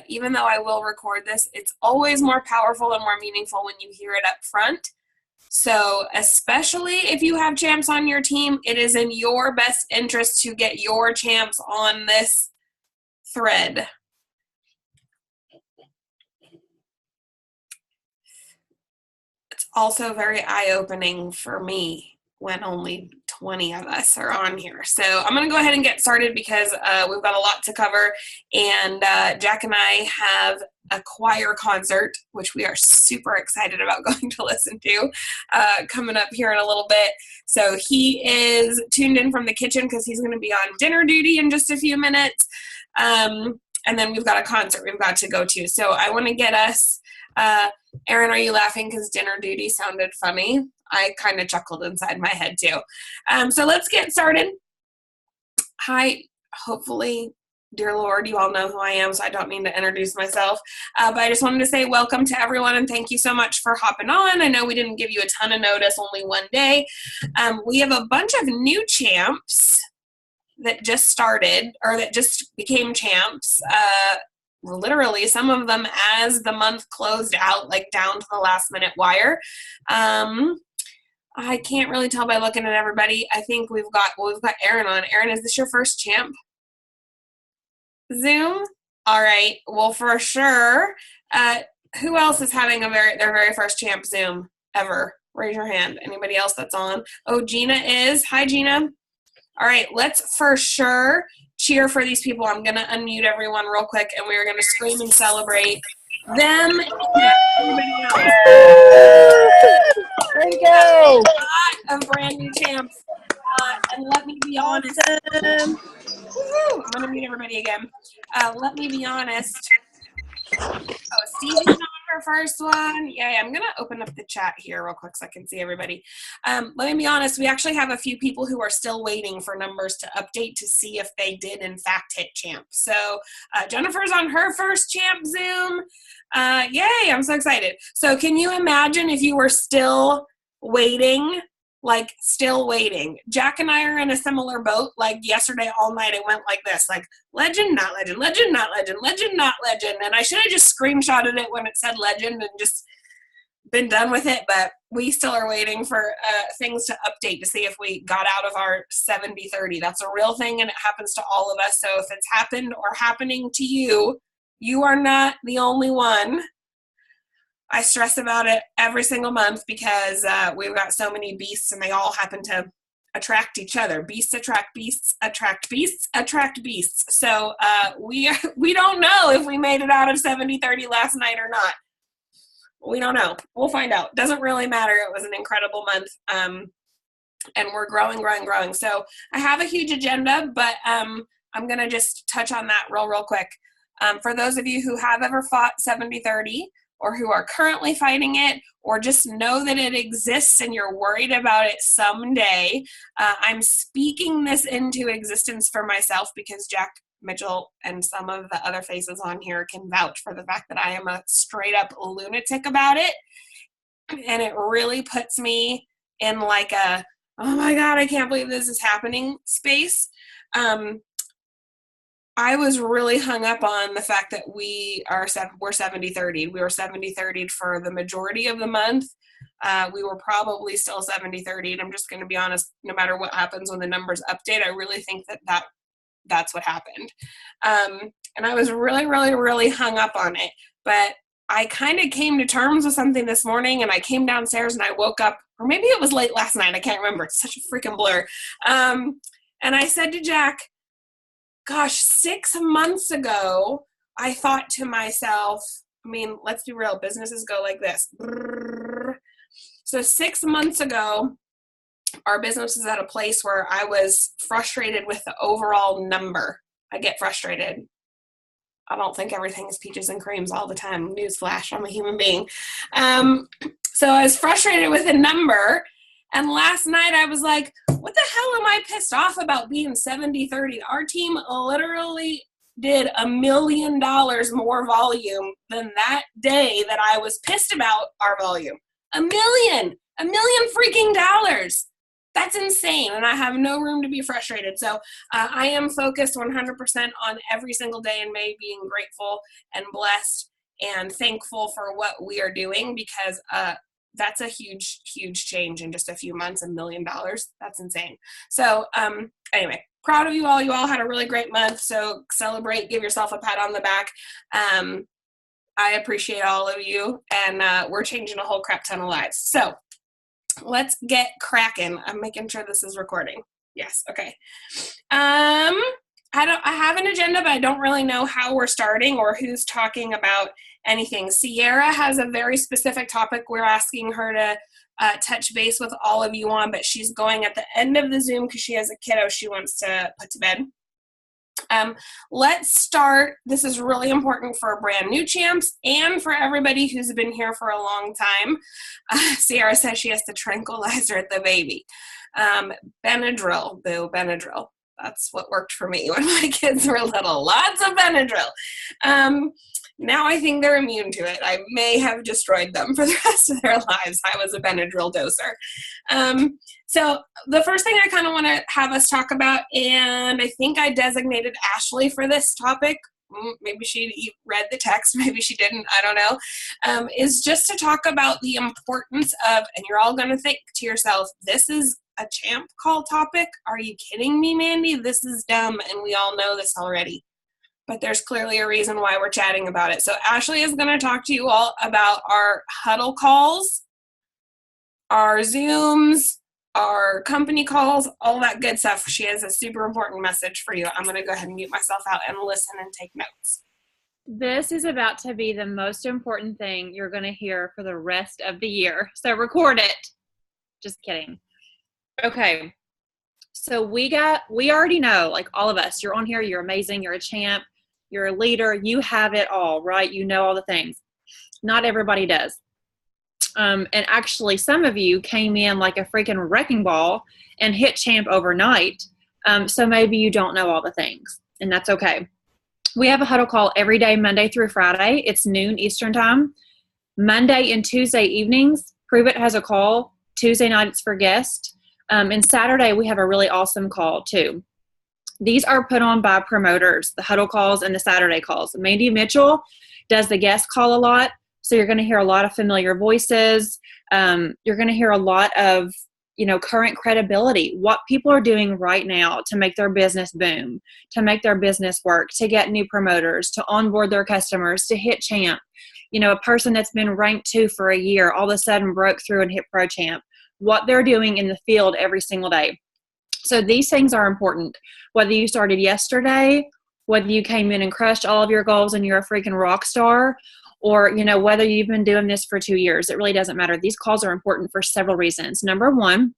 even though I will record this, it's always more powerful and more meaningful when you hear it up front. So especially if you have champs on your team, it is in your best interest to get your champs on this thread. It's also very eye-opening for me when only 20 of us are on here. So I'm going to go ahead and get started because we've got a lot to cover, and Jack and I have a choir concert, which we are super excited about going to listen to, coming up here in a little bit. So he is tuned in from the kitchen because he's going to be on dinner duty in just a few minutes. And then we've got a concert we've got to go to. So I want to get us, Erin, are you laughing because dinner duty sounded funny? I kind of chuckled inside my head too. So let's get started. Hi, hopefully, dear Lord, you all know who I am, so I don't need to introduce myself. But I just wanted to say welcome to everyone, and thank you so much for hopping on. I know we didn't give you a ton of notice, only one day. We have a bunch of new champs that just started, or that just became champs. Literally, some of them as the month closed out, like down to the last minute wire. I can't really tell by looking at everybody. I think we've got Erin on. Erin, is this your first champ Zoom? All right. Well, for sure. Who else is having their very first champ Zoom ever? Raise your hand. Anybody else that's on? Oh, Gina is. Hi, Gina. All right. Let's for sure cheer for these people. I'm going to unmute everyone real quick, and we're going to scream and celebrate them and everybody else. There you go. Of brand new champs. And let me be honest. I'm going to mute everybody again. Let me be honest. Oh, Stevie's on her first one. Yeah, I'm going to open up the chat here real quick so I can see everybody. Let me be honest. We actually have a few people who are still waiting for numbers to update to see if they did, in fact, hit champ. So Jennifer's on her first champ Zoom. Yay, I'm so excited. So can you imagine if you were still waiting? Like, still waiting. Jack and I are in a similar boat. Like, yesterday all night it went like this, like, legend, not legend, legend, not legend, legend, not legend. And I should have just screenshotted it when it said legend and just been done with it, but we still are waiting for things to update to see if we got out of our 70-30. That's a real thing, and it happens to all of us. So if it's happened or happening to you, you are not the only one. I stress about it every single month because we've got so many beasts, and they all happen to attract each other. Beasts attract beasts, attract beasts, attract beasts. So we don't know if we made it out of 70-30 last night or not. We don't know. We'll find out. Doesn't really matter. It was an incredible month, and we're growing. So I have a huge agenda, but I'm going to just touch on that real quick. For those of you who have ever fought 70-30, or who are currently fighting it, or just know that it exists and you're worried about it someday, I'm speaking this into existence for myself because Jack Mitchell and some of the other faces on here can vouch for the fact that I am a straight up lunatic about it. And it really puts me in like a, oh my God, I can't believe this is happening space. I was really hung up on the fact that we're 70-30. We were 70-30 for the majority of the month. We were probably still 70-30, and I'm just going to be honest, no matter what happens when the numbers update, I really think that's what happened. And I was really hung up on it. But I kind of came to terms with something this morning, and I came downstairs and I woke up, or maybe it was late last night, I can't remember. It's such a freaking blur. And I said to Jack, gosh, 6 months ago, I thought to myself, I mean, let's be real, businesses go like this. So 6 months ago, our business is at a place where I was frustrated with the overall number. I get frustrated. I don't think everything is peaches and creams all the time. Newsflash, I'm a human being. So I was frustrated with the number. And last night I was like, what the hell am I pissed off about being 70-30? Our team literally did $1 million more volume than that day that I was pissed about our volume. $1 million freaking dollars. That's insane, and I have no room to be frustrated. So I am focused 100% on every single day in May being grateful and blessed and thankful for what we are doing, because that's a huge, huge change in just a few months, $1 million. That's insane. So anyway, proud of you all. You all had a really great month. So celebrate, give yourself a pat on the back. I appreciate all of you, and we're changing a whole crap ton of lives. So let's get cracking. I'm making sure this is recording. Yes. Okay. I have an agenda, but I don't really know how we're starting or who's talking about anything. Sierra has a very specific topic we're asking her to touch base with all of you on, but she's going at the end of the Zoom because she has a kiddo she wants to put to bed. Let's start. This is really important for brand new champs and for everybody who's been here for a long time. Sierra says she has to tranquilize her at the baby. Benadryl, boo, Benadryl. That's what worked for me when my kids were little. Lots of Benadryl. Now I think they're immune to it. I may have destroyed them for the rest of their lives. I was a Benadryl doser. So the first thing I kind of want to have us talk about, and I think I designated Ashley for this topic. Maybe she read the text, maybe she didn't, I don't know, is just to talk about the importance of, and you're all going to think to yourself, this is a champ call topic? Are you kidding me, Mandy? This is dumb, and we all know this already. But there's clearly a reason why we're chatting about it. So Ashley is going to talk to you all about our huddle calls, our Zooms, our company calls, all that good stuff. She has a super important message for you. I'm going to go ahead and mute myself out and listen and take notes. This is about to be the most important thing you're going to hear for the rest of the year. So record it. Just kidding. Okay. So we already know, like all of us, you're on here, you're amazing, you're a champ, you're a leader, you have it all, right? You know all the things. Not everybody does. And actually, some of you came in like a freaking wrecking ball and hit champ overnight. So maybe you don't know all the things, and that's okay. We have a huddle call every day, Monday through Friday. It's noon Eastern time. Monday and Tuesday evenings, Prove It has a call. Tuesday night, it's for guests. And Saturday, we have a really awesome call too. These are put on by promoters, the huddle calls and the Saturday calls. Mandy Mitchell does the guest call a lot. So you're going to hear a lot of familiar voices. You're going to hear a lot of, current credibility, what people are doing right now to make their business boom, to make their business work, to get new promoters, to onboard their customers, to hit champ. A person that's been ranked 2 for a year, all of a sudden broke through and hit pro champ. What they're doing in the field every single day. So these things are important. Whether you started yesterday, whether you came in and crushed all of your goals and you're a freaking rock star, or, whether you've been doing this for 2 years, it really doesn't matter. These calls are important for several reasons. Number one,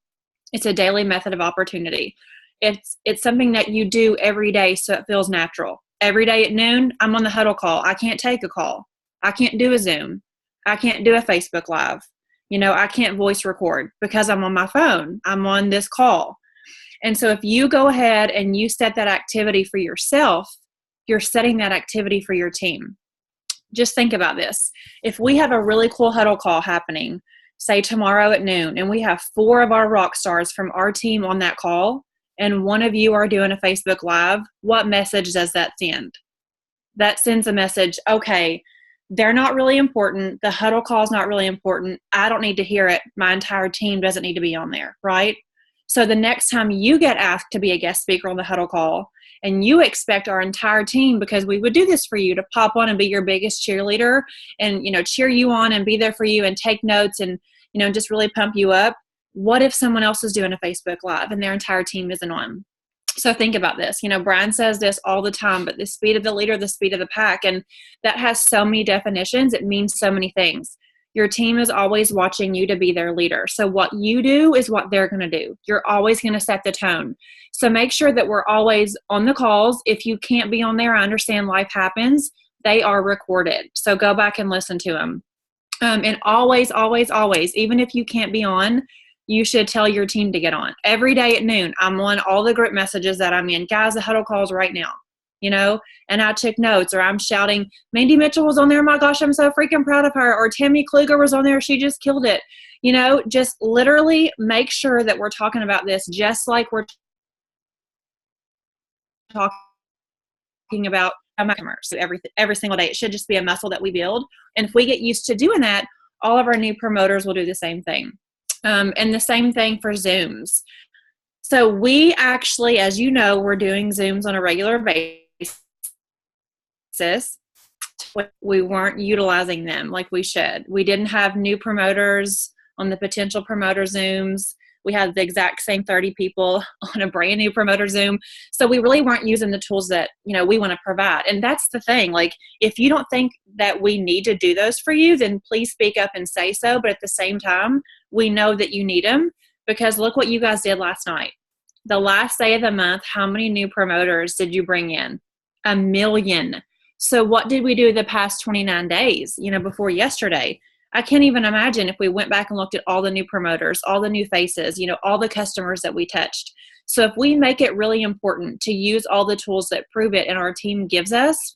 it's a daily method of opportunity. It's something that you do every day so it feels natural. Every day at noon, I'm on the huddle call. I can't take a call. I can't do a Zoom. I can't do a Facebook Live. I can't voice record because I'm on my phone. I'm on this call. And so if you go ahead and you set that activity for yourself, you're setting that activity for your team. Just think about this. If we have a really cool huddle call happening, say tomorrow at noon, and we have 4 of our rock stars from our team on that call, and one of you are doing a Facebook Live, what message does that send? That sends a message, okay, they're not really important. The huddle call is not really important. I don't need to hear it. My entire team doesn't need to be on there, right? So the next time you get asked to be a guest speaker on the huddle call, and you expect our entire team, because we would do this for you, to pop on and be your biggest cheerleader and, cheer you on and be there for you and take notes and, just really pump you up. What if someone else is doing a Facebook Live and their entire team isn't on? So think about this. Brian says this all the time, but the speed of the leader, the speed of the pack, and that has so many definitions. It means so many things. Your team is always watching you to be their leader. So what you do is what they're going to do. You're always going to set the tone. So make sure that we're always on the calls. If you can't be on there, I understand life happens. They are recorded. So go back and listen to them. And always, always, always, even if you can't be on, you should tell your team to get on. Every day at noon, I'm on all the group messages that I'm in. Guys, the huddle calls right now. And I took notes, or I'm shouting, Mandy Mitchell was on there. My gosh, I'm so freaking proud of her. Or Tammy Kluger was on there. She just killed it. You know, just literally make sure that we're talking about this just like we're talking about customers every single day. It should just be a muscle that we build. And if we get used to doing that, all of our new promoters will do the same thing. And the same thing for Zooms. So we actually, as you know, we're doing Zooms on a regular basis. We weren't utilizing them like we should. We didn't have new promoters on the potential promoter Zooms. We had the exact same 30 people on a brand new promoter Zoom. So we really weren't using the tools that, you know, we want to provide. And that's the thing. Like, if you don't think that we need to do those for you, then please speak up and say so. But at the same time, we know that you need them, because look what you guys did last night. The last day of the month, how many new promoters did you bring in? 1 million. So what did we do the past 29 days, you know, before yesterday? I can't even imagine if we went back and looked at all the new promoters, all the new faces, you know, all the customers that we touched. So if we make it really important to use all the tools that Prove It and our team gives us,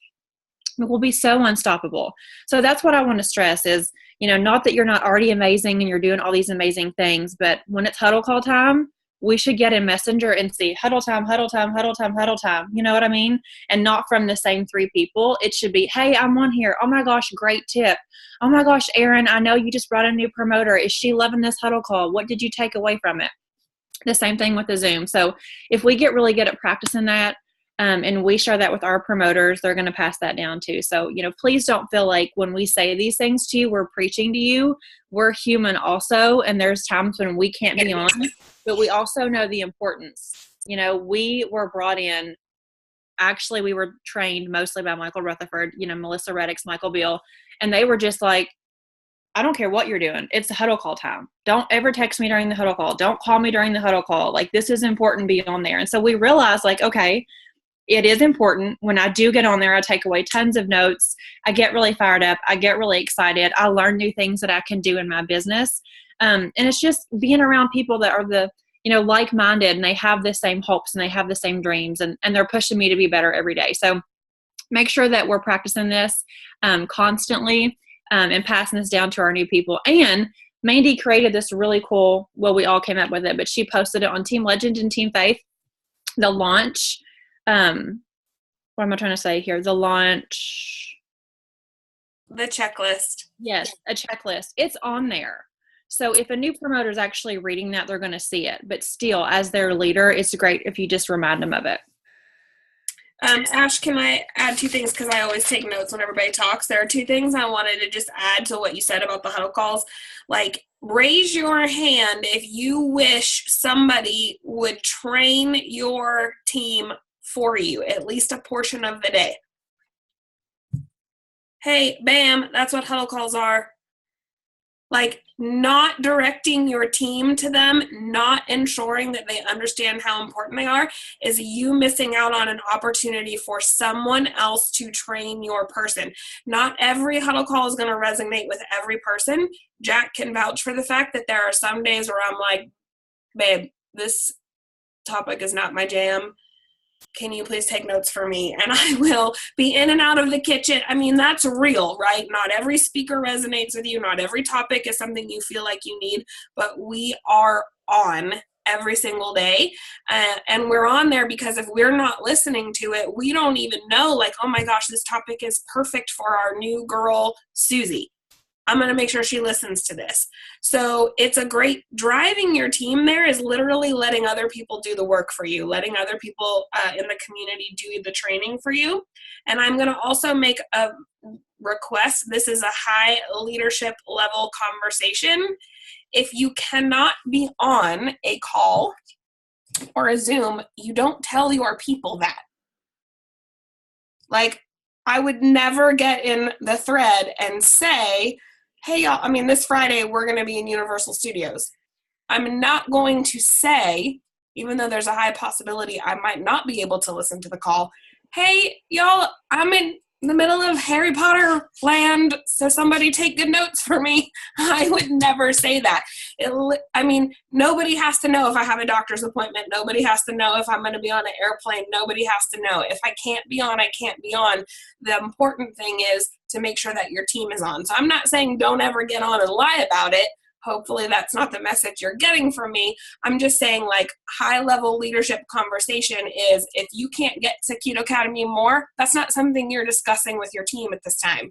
it will be so unstoppable. So that's what I want to stress is, you know, not that you're not already amazing and you're doing all these amazing things, but when it's huddle call time, we should get in Messenger and see huddle time, huddle time, huddle time, huddle time. You know what I mean? And not from the same 3 people. It should be, hey, I'm on here. Oh my gosh, great tip. Oh my gosh, Erin, I know you just brought a new promoter. Is she loving this huddle call? What did you take away from it? The same thing with the Zoom. So if we get really good at practicing that, and we share that with our promoters, they're going to pass that down too. So, you know, please don't feel like when we say these things to you, we're preaching to you. We're human also. And there's times when we can't be on, but we also know the importance. You know, we were brought in, actually, we were trained mostly by Michael Rutherford, you know, Melissa Reddick's Michael Beal. And they were just like, I don't care what you're doing. It's the huddle call time. Don't ever text me during the huddle call. Don't call me during the huddle call. Like, this is important, be on there. And so we realized, like, okay, it is important. When I do get on there, I take away tons of notes. I get really fired up. I get really excited. I learn new things that I can do in my business. And it's just being around people that are the, you know, like-minded, and they have the same hopes and they have the same dreams, and they're pushing me to be better every day. So make sure that we're practicing this constantly and passing this down to our new people. And Mandy created this really cool, well, we all came up with it, but she posted it on Team Legend and Team Faith, the launch. What am I trying to say here? The launch. The checklist. Yes, a checklist. It's on there. So if a new promoter is actually reading that, they're going to see it. But still, as their leader, it's great if you just remind them of it. Ash, can I add 2 things? Because I always take notes when everybody talks. There are 2 things I wanted to just add to what you said about the huddle calls. Like, raise your hand if you wish somebody would train your team for you, at least a portion of the day. Hey, bam, that's what huddle calls are. Like, not directing your team to them, not ensuring that they understand how important they are, is you missing out on an opportunity for someone else to train your person. Not every huddle call is going to resonate with every person. Jack can vouch for the fact that there are some days where I'm like, babe, this topic is not my jam. Can you please take notes for me? And I will be in and out of the kitchen. I mean, that's real, right? Not every speaker resonates with you. Not every topic is something you feel like you need, but we are on every single day. And we're on there because if we're not listening to it, we don't even know, like, oh my gosh, this topic is perfect for our new girl, Susie. I'm going to make sure she listens to this. So it's a great, driving your team there is literally letting other people do the work for you, letting other people in the community do the training for you. And I'm going to also make a request. This is a high leadership level conversation. If you cannot be on a call or a Zoom, you don't tell your people that. Like, I would never get in the thread and say, hey, y'all, I mean, this Friday, we're going to be in Universal Studios. I'm not going to say, even though there's a high possibility I might not be able to listen to the call, hey, y'all, I'm in the middle of Harry Potter land, so somebody take good notes for me. I would never say that. I mean, nobody has to know if I have a doctor's appointment. Nobody has to know if I'm going to be on an airplane. Nobody has to know. If I can't be on, I can't be on. The important thing is to make sure that your team is on. So I'm not saying don't ever get on and lie about it. Hopefully that's not the message you're getting from me. I'm just saying, like, high level leadership conversation is, if you can't get to Keto Academy more, that's not something you're discussing with your team at this time.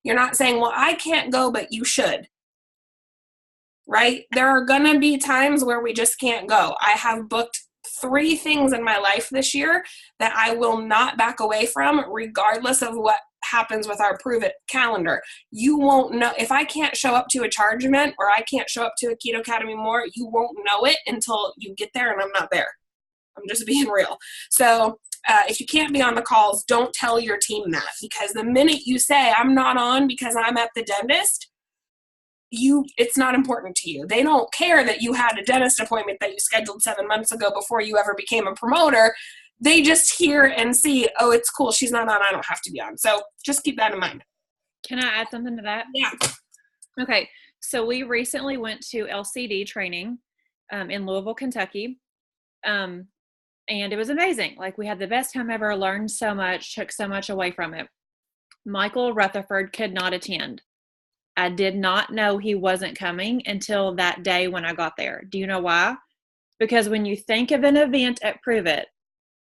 You're not saying, well, I can't go, but you should. Right? There are going to be times where we just can't go. I have booked 3 things in my life this year that I will not back away from, regardless of what happens with our Prove It calendar. You won't know. If I can't show up to a charge event, or I can't show up to a Keto Academy more, you won't know it until you get there and I'm not there. I'm just being real. So if you can't be on the calls, don't tell your team that, because the minute you say, I'm not on because I'm at the dentist, it's not important to you. They don't care that you had a dentist appointment that you scheduled 7 months ago before you ever became a promoter. They just hear and see, oh, it's cool, she's not on, I don't have to be on. So just keep that in mind. Can I add something to that? Yeah. Okay, so we recently went to LCD training in Louisville, Kentucky, and it was amazing. Like, we had the best time ever, learned so much, took so much away from it. Michael Rutherford could not attend. I did not know he wasn't coming until that day when I got there. Do you know why? Because when you think of an event at Prove It,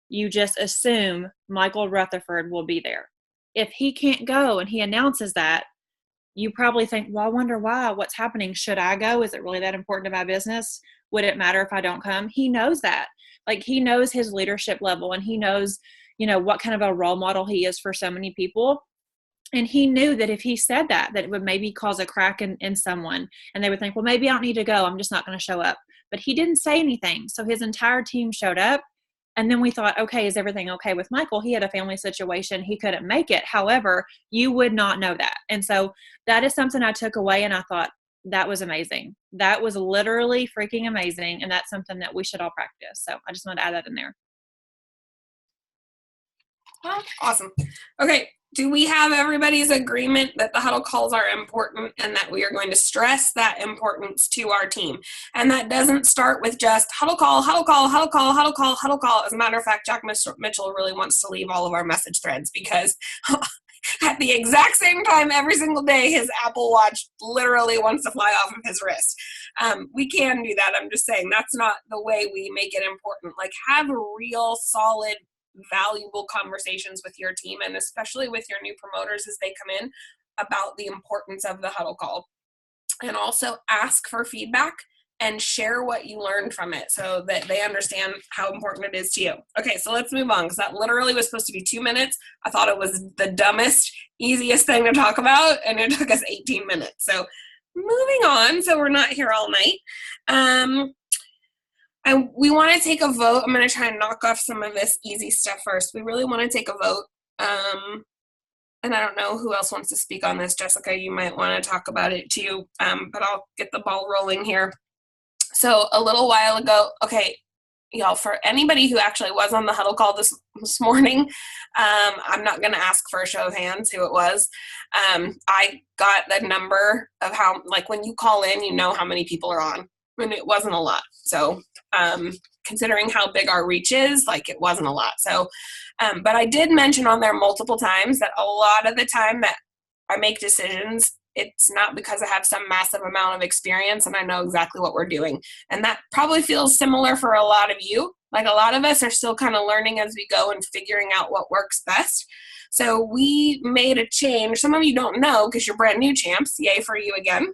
you just assume Michael Rutherford will be there. If he can't go and he announces that, you probably think, well, I wonder why. What's happening? Should I go? Is it really that important to my business? Would it matter if I don't come? He knows that. Like, he knows his leadership level, and he knows, what kind of a role model he is for so many people. And he knew that if he said that it would maybe cause a crack in someone, and they would think, well, maybe I don't need to go. I'm just not going to show up. But he didn't say anything. So his entire team showed up. And then we thought, okay, is everything okay with Michael? He had a family situation. He couldn't make it. However, you would not know that. And so that is something I took away, and I thought, that was amazing. That was literally freaking amazing. And that's something that we should all practice. So I just wanted to add that in there. Well, awesome. Okay. Do we have everybody's agreement that the huddle calls are important, and that we are going to stress that importance to our team? And that doesn't start with just huddle call, huddle call, huddle call, huddle call, huddle call. As a matter of fact, Jack Mitchell really wants to leave all of our message threads, because at the exact same time every single day, his Apple Watch literally wants to fly off of his wrist. We can do that. I'm just saying that's not the way we make it important. Like, have real, solid, valuable conversations with your team, and especially with your new promoters as they come in, about the importance of the huddle call. And also ask for feedback and share what you learned from it, so that they understand how important it is to you. Okay, so let's move on, because that literally was supposed to be 2 minutes. I thought it was the dumbest, easiest thing to talk about, and it took us 18 minutes. So moving on, so we're not here all night. We want to take a vote. I'm going to try and knock off some of this easy stuff first. We really want to take a vote. And I don't know who else wants to speak on this. Jessica, you might want to talk about it too, but I'll get the ball rolling here. So a little while ago, okay, y'all, for anybody who actually was on the huddle call this morning, I'm not going to ask for a show of hands who it was. I got the number of how, like, when you call in, you know how many people are on. And it wasn't a lot. So considering how big our reach is, like, it wasn't a lot. So, but I did mention on there multiple times that a lot of the time that I make decisions, it's not because I have some massive amount of experience and I know exactly what we're doing. And that probably feels similar for a lot of you. Like, a lot of us are still kind of learning as we go and figuring out what works best. So we made a change. Some of you don't know because you're brand new champs. Yay for you again.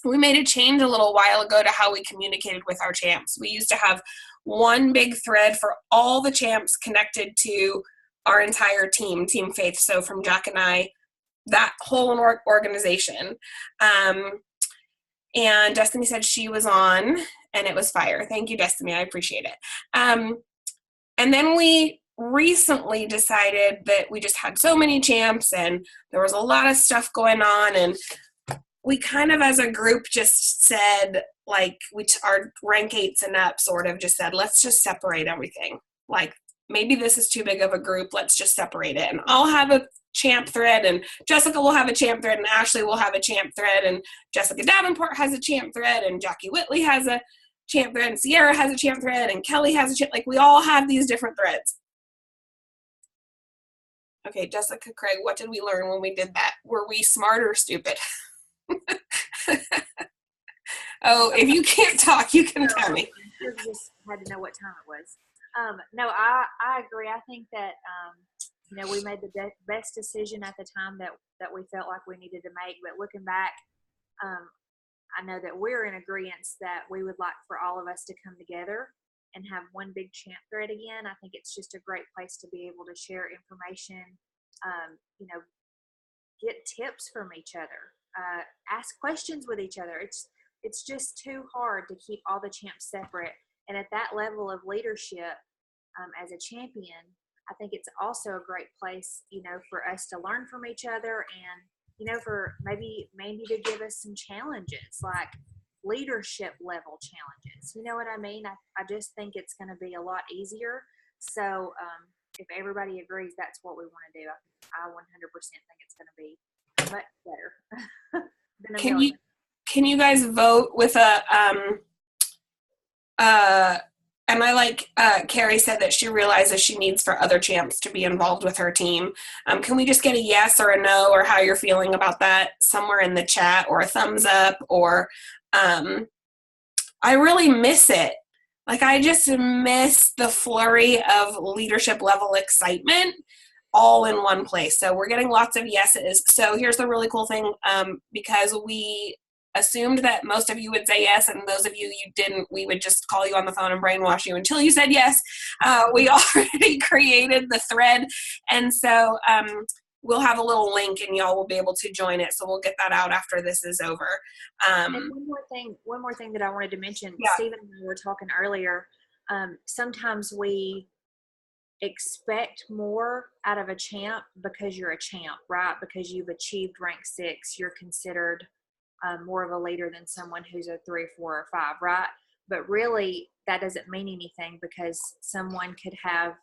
We made a change a little while ago to how we communicated with our champs. We used to have one big thread for all the champs connected to our entire team, Team Faith. So from Jack and I, that whole organization. And Destiny said she was on, and it was fire. Thank you, Destiny. I appreciate it. And then we recently decided that we just had so many champs, and there was a lot of stuff going on, and we kind of as a group just said, like, our rank 8s and up sort of just said, let's just separate everything. Like, maybe this is too big of a group. Let's just separate it. And I'll have a champ thread, and Jessica will have a champ thread, and Ashley will have a champ thread, and Jessica Davenport has a champ thread, and Jackie Whitley has a champ thread, and Sierra has a champ thread, and Kelly has a champ. Like, we all have these different threads. Okay, Jessica Craig, what did we learn when we did that? Were we smart or stupid? Oh, if you can't talk, you can tell me. You just had to know what time it was. No, I agree. I think that, we made the best decision at the time that we felt like we needed to make. But looking back, I know that we're in agreement that we would like for all of us to come together and have one big champ thread again. I think it's just a great place to be able to share information, get tips from each other, ask questions with each other. It's just too hard to keep all the champs separate. And at that level of leadership, as a champion, I think it's also a great place, for us to learn from each other and, for maybe to give us some challenges, like leadership level challenges. You know what I mean? I just think it's going to be a lot easier. So if everybody agrees that's what we want to do, I 100% think it's going to be much better than a million. Can you guys vote with and I like Carrie said that she realizes she needs for other champs to be involved with her team. Can we just get a yes or a no or how you're feeling about that somewhere in the chat, or a thumbs up, or I really miss it. Like, I just miss the flurry of leadership level excitement all in one place. So we're getting lots of yeses. So here's the really cool thing, because we assumed that most of you would say yes, and those of you didn't, we would just call you on the phone and brainwash you until you said yes. We already created the thread, and so we'll have a little link and y'all will be able to join it. So we'll get that out after this is over. And one more thing that I wanted to mention. Yeah. Stephen and I were talking earlier. Sometimes we expect more out of a champ because you're a champ, right? Because you've achieved rank 6, you're considered more of a leader than someone who's a 3, 4, or 5, right? But really, that doesn't mean anything, because someone could have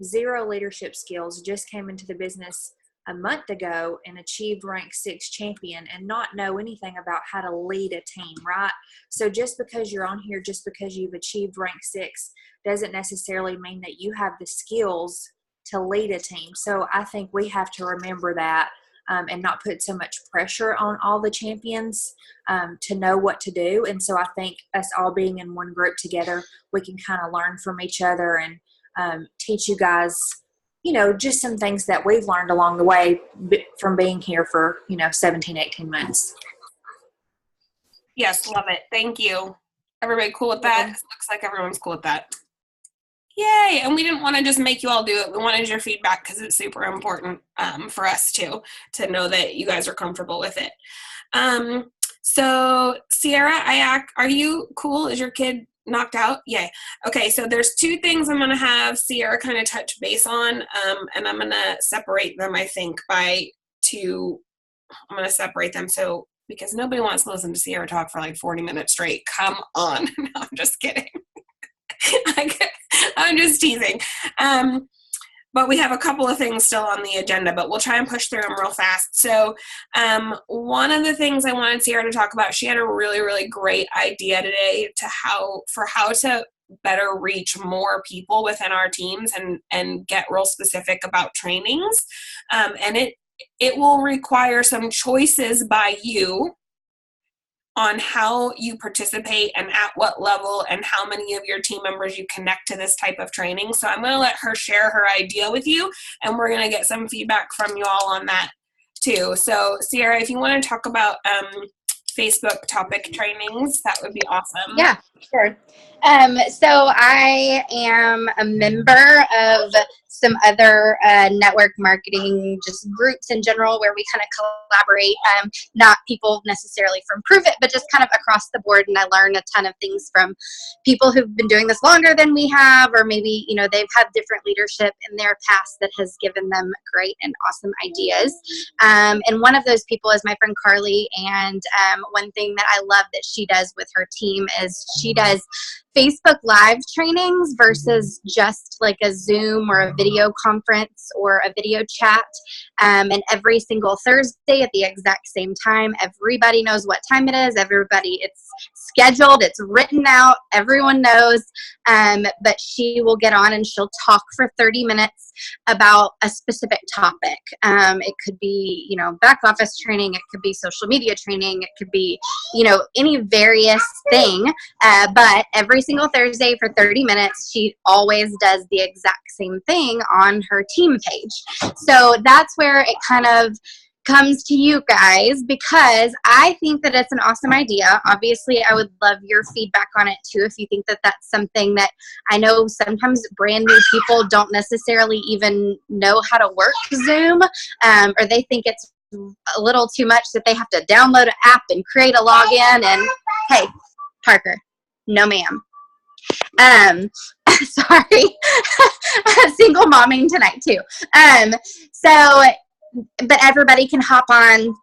0 leadership skills, just came into the business a month ago and achieved rank 6 champion and not know anything about how to lead a team, right? So just because you're on here, just because you've achieved rank 6, doesn't necessarily mean that you have the skills to lead a team. So I think we have to remember that. And not put so much pressure on all the champions to know what to do. And so I think us all being in one group together, we can kind of learn from each other and teach you guys, just some things that we've learned along the way from being here for, 17, 18 months. Yes, love it. Thank you. Everybody cool with that? Looks like everyone's cool with that. Yay. And we didn't want to just make you all do it. We wanted your feedback because it's super important for us to know that you guys are comfortable with it. So Sierra, are you cool? Is your kid knocked out? Yay. Okay, so there's 2 things I'm going to have Sierra kind of touch base on, and I'm going to separate them, I think, I'm going to separate them so, because nobody wants to listen to Sierra talk for like 40 minutes straight. Come on. No, I'm just kidding. I'm just teasing. But we have a couple of things still on the agenda, but we'll try and push through them real fast. So one of the things I wanted Sierra to talk about, she had a really, really great idea today how to better reach more people within our teams and get real specific about trainings. And it will require some choices by you on how you participate and at what level and how many of your team members you connect to this type of training. So I'm going to let her share her idea with you, and we're going to get some feedback from you all on that too. So Sierra, if you want to talk about Facebook topic trainings, that would be awesome. Yeah, sure. So I am a member of some other network marketing just groups in general where we kind of collaborate, not people necessarily from Prove It, but just kind of across the board. And I learn a ton of things from people who've been doing this longer than we have, or maybe, they've had different leadership in their past that has given them great and awesome ideas. And one of those people is my friend Carly. And one thing that I love that she does with her team is she does Facebook Live trainings versus just like a Zoom or a video conference or a video chat. And every single Thursday at the exact same time, everybody knows what time it is. It's scheduled, it's written out, everyone knows. But she will get on and she'll talk for 30 minutes about a specific topic. It could be, back office training. It could be social media training. It could be, any various thing. But every single Thursday for 30 minutes, she always does the exact same thing on her team page. So that's where it kind of comes to you guys, because I think that it's an awesome idea. Obviously, I would love your feedback on it too, if you think that that's something that, I know sometimes brand new people don't necessarily even know how to work Zoom, or they think it's a little too much that they have to download an app and create a login. And hey, Parker, no ma'am. Sorry, single momming tonight too. But everybody can hop on.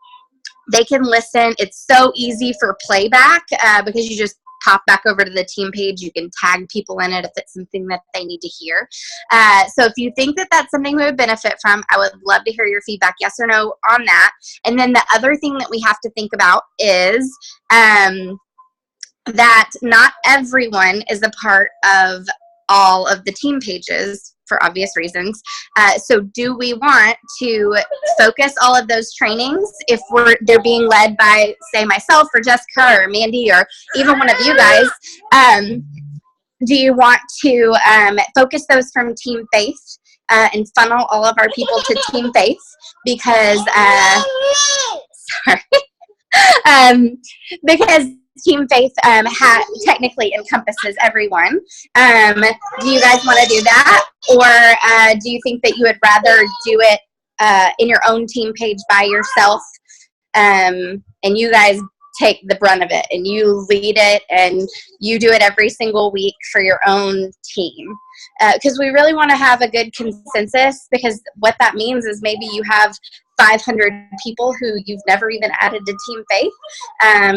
They can listen. It's so easy for playback because you just pop back over to the team page. You can tag people in it if it's something that they need to hear. So if you think that that's something we would benefit from, I would love to hear your feedback, yes or no, on that. And then the other thing that we have to think about is that not everyone is a part of all of the team pages for obvious reasons. So do we want to focus all of those trainings if they're being led by, say, myself or Jessica or Mandy or even one of you guys? Do you want to focus those from Team Faith and funnel all of our people to Team Faith? Because, because Team Faith technically encompasses everyone. Do you guys want to do that? Or do you think that you would rather do it in your own team page by yourself, and you guys take the brunt of it and you lead it and you do it every single week for your own team? Because we really want to have a good consensus, because what that means is maybe you have 500 people who you've never even added to Team Faith.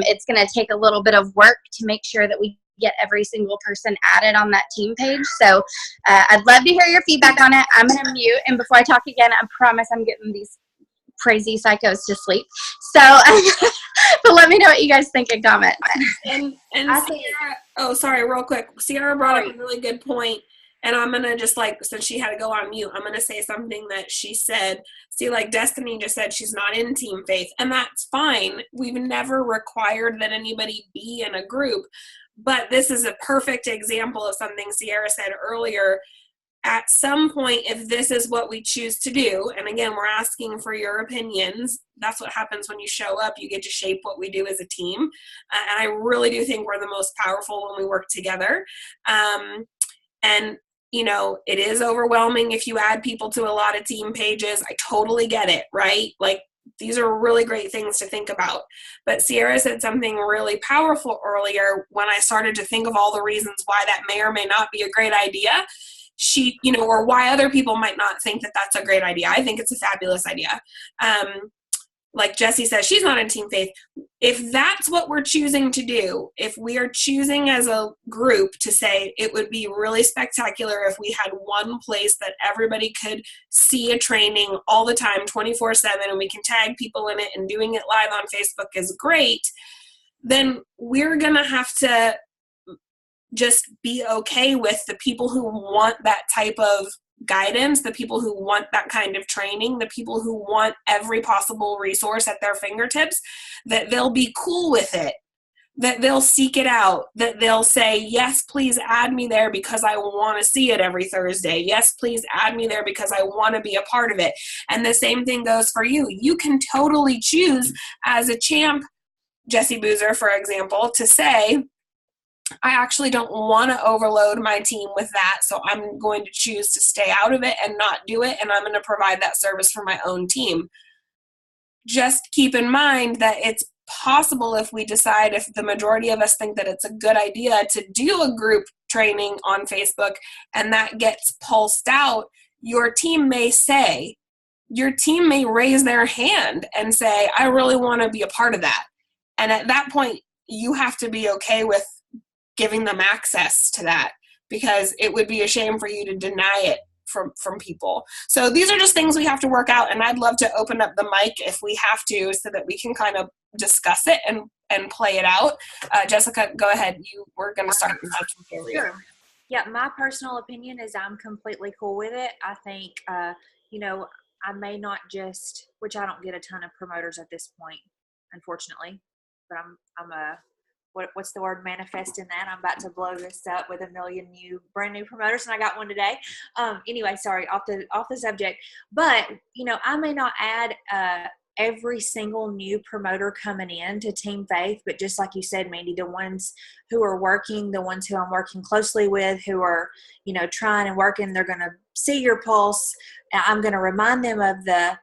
It's going to take a little bit of work to make sure that we get every single person added on that team page. So I'd love to hear your feedback on it. I'm going to mute, and before I talk again, I promise I'm getting these crazy psychos to sleep. So, but let me know what you guys think and comment. And Sierra, sorry, real quick. Sierra brought up a really good point. And I'm going to just since she had to go on mute, I'm going to say something that she said. See, like Destiny just said, she's not in Team Faith, and that's fine. We've never required that anybody be in a group, but this is a perfect example of something Sierra said earlier. At some point, if this is what we choose to do, and again, we're asking for your opinions, that's what happens when you show up. You get to shape what we do as a team. And I really do think we're the most powerful when we work together. And it is overwhelming if you add people to a lot of team pages. I totally get it, right? These are really great things to think about. But Sierra said something really powerful earlier when I started to think of all the reasons why that may or may not be a great idea. She, or why other people might not think that that's a great idea. I think it's a fabulous idea. Like Jessie says, she's not in Team Faith. If that's what we're choosing to do, if we are choosing as a group to say it would be really spectacular if we had one place that everybody could see a training all the time, 24/7, and we can tag people in it, and doing it live on Facebook is great, then we're going to have to just be okay with the people who want that type of guidance, the people who want that kind of training, the people who want every possible resource at their fingertips, that they'll be cool with it, that they'll seek it out, that they'll say, yes, please add me there because I want to see it every Thursday. Yes, please add me there because I want to be a part of it. And the same thing goes for you. You can totally choose as a champ, Jessie Boozer, for example, to say, I actually don't want to overload my team with that, so I'm going to choose to stay out of it and not do it, and I'm going to provide that service for my own team. Just keep in mind that it's possible, if we decide, if the majority of us think that it's a good idea to do a group training on Facebook and that gets pulsed out, your team may raise their hand and say, I really want to be a part of that. And at that point, you have to be okay with giving them access to that, because it would be a shame for you to deny it from people. So these are just things we have to work out, and I'd love to open up the mic if we have to, so that we can kind of discuss it and play it out. Jessica, go ahead. We're going to start with you. Sure. Yeah, my personal opinion is I'm completely cool with it. I think, I may not just, which I don't get a ton of promoters at this point, unfortunately, but I'm a, what's the word, manifest in that. I'm about to blow this up with 1 million brand new promoters, and I got one today. Anyway, sorry, off the subject, but I may not add every single new promoter coming in to Team Faith, but just like you said, Mandy, the ones who are working, the ones who I'm working closely with, who are, trying and working, they're going to see your pulse. I'm going to remind them of the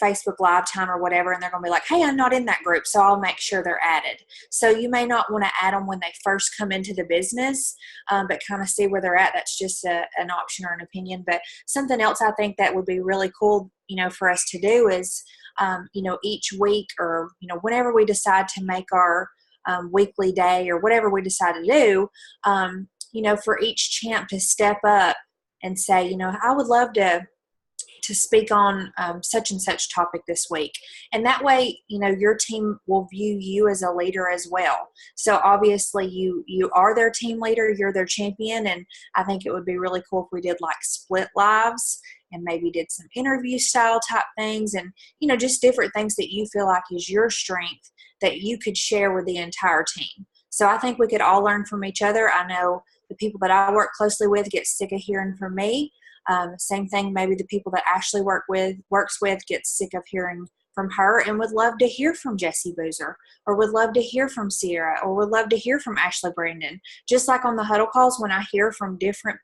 Facebook Live time or whatever, and they're going to be like, hey, I'm not in that group, so I'll make sure they're added. So you may not want to add them when they first come into the business, but kind of see where they're at. That's just an option or an opinion. But something else I think that would be really cool, for us to do is, each week or, whenever we decide to make our weekly day or whatever we decide to do, for each champ to step up and say, I would love to speak on such and such topic this week. And that way, your team will view you as a leader as well. So obviously you are their team leader, you're their champion. And I think it would be really cool if we did like split lives and maybe did some interview style type things and, just different things that you feel like is your strength that you could share with the entire team. So I think we could all learn from each other. I know the people that I work closely with get sick of hearing from me. Same thing, maybe the people that Ashley works with get sick of hearing from her and would love to hear from Jessie Boozer, or would love to hear from Sierra, or would love to hear from Ashley Brandon. Just like on the huddle calls, when I hear from different,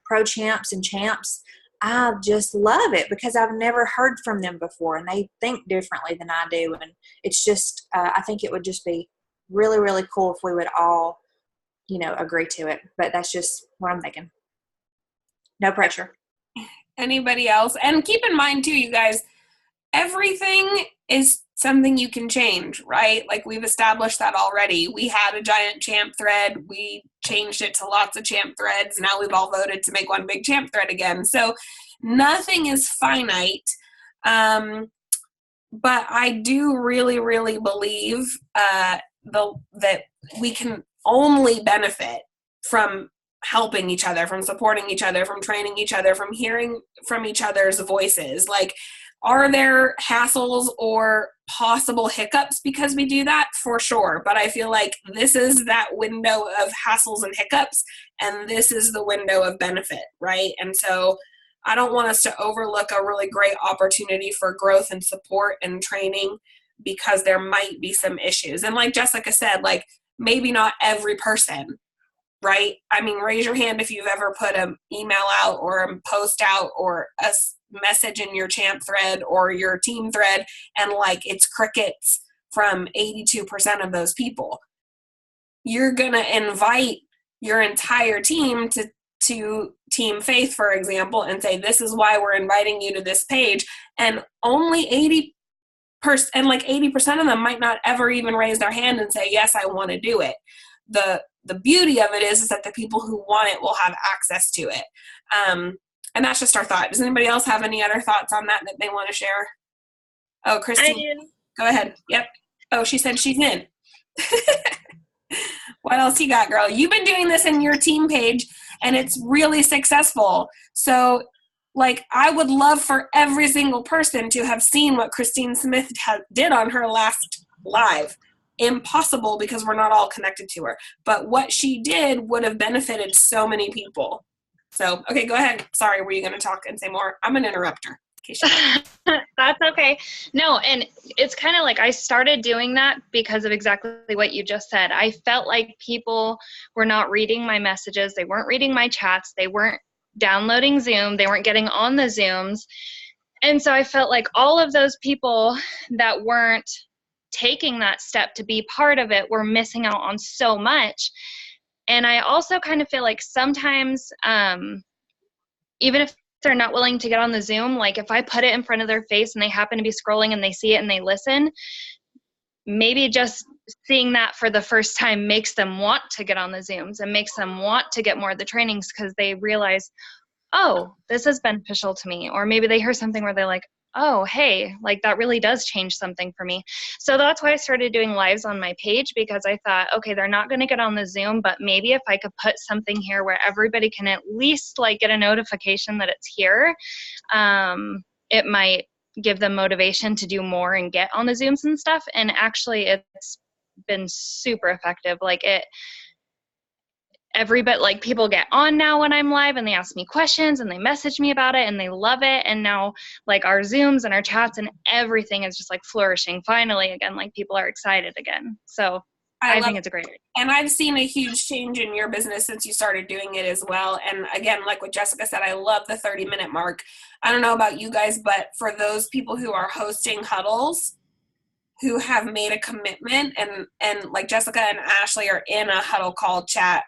pro champs and champs, I just love it because I've never heard from them before and they think differently than I do. And it's just, I think it would just be really, really cool if we would all, agree to it. But that's just what I'm thinking. No pressure. Anybody else? And keep in mind too, you guys, everything is something you can change, right? Like we've established that already. We had a giant champ thread. We changed it to lots of champ threads. Now we've all voted to make one big champ thread again. So nothing is finite. But I do really, really believe that we can only benefit from helping each other, from supporting each other, from training each other, from hearing from each other's voices. Like, are there hassles or possible hiccups because we do that? For sure. But I feel like this is that window of hassles and hiccups, and this is the window of benefit, right? And so I don't want us to overlook a really great opportunity for growth and support and training because there might be some issues. And like Jessica said, like maybe not every person, right? I mean, raise your hand if you've ever put an email out or a post out or a message in your champ thread or your team thread and like it's crickets from 82% of those people. You're going to invite your entire team to Team Faith, for example, and say, this is why we're inviting you to this page. And only 80% of them might not ever even raise their hand and say, yes, I want to do it. The beauty of it is that the people who want it will have access to it. And that's just our thought. Does anybody else have any other thoughts on that they want to share? Oh, Christine, go ahead. Yep. Oh, she said she's in. What else you got, girl? You've been doing this in your team page, and it's really successful. So, like, I would love for every single person to have seen what Christine Smith did on her last live. Impossible because we're not all connected to her. But what she did would have benefited so many people. So, okay, go ahead. Sorry, were you going to talk and say more? I'm an interrupter. That's okay. No, and it's kind of like I started doing that because of exactly what you just said. I felt like people were not reading my messages. They weren't reading my chats. They weren't downloading Zoom. They weren't getting on the Zooms. And so I felt like all of those people that weren't taking that step to be part of it were missing out on so much. And I also kind of feel like sometimes, even if they're not willing to get on the Zoom, like if I put it in front of their face and they happen to be scrolling and they see it and they listen, maybe just seeing that for the first time makes them want to get on the Zooms and makes them want to get more of the trainings because they realize, oh, this is beneficial to me. Or maybe they hear something where they're like, oh, hey, like that really does change something for me. So that's why I started doing lives on my page, because I thought, okay, they're not going to get on the Zoom, but maybe if I could put something here where everybody can at least like get a notification that it's here, it might give them motivation to do more and get on the Zooms and stuff. And actually it's been super effective. Like everybody, like people get on now when I'm live and they ask me questions and they message me about it and they love it. And now like our Zooms and our chats and everything is just like flourishing finally again. Like people are excited again. So I think it's a great idea. And I've seen a huge change in your business since you started doing it as well. And again, like what Jessica said, I love the 30-minute mark. I don't know about you guys, but for those people who are hosting huddles, who have made a commitment, and like Jessica and Ashley are in a huddle call chat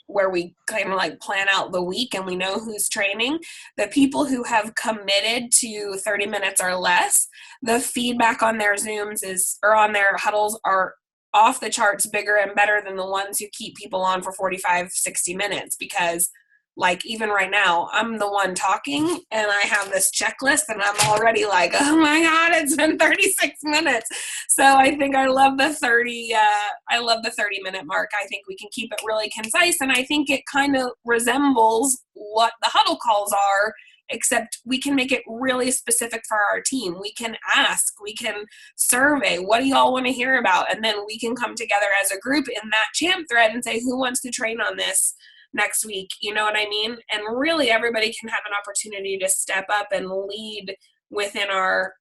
where we kind of like plan out the week and we know who's training. The people who have committed to 30 minutes or less, the feedback on their Zooms or on their huddles are off the charts bigger and better than the ones who keep people on for 45, 60 minutes. Because like even right now, I'm the one talking and I have this checklist and I'm already like, oh my God, it's been 36 minutes. So I think I love the 30-minute mark. I think we can keep it really concise. And I think it kind of resembles what the huddle calls are, except we can make it really specific for our team. We can ask, we can survey, what do y'all want to hear about? And then we can come together as a group in that champ thread and say, who wants to train on this next week? You know what I mean? And really everybody can have an opportunity to step up and lead within our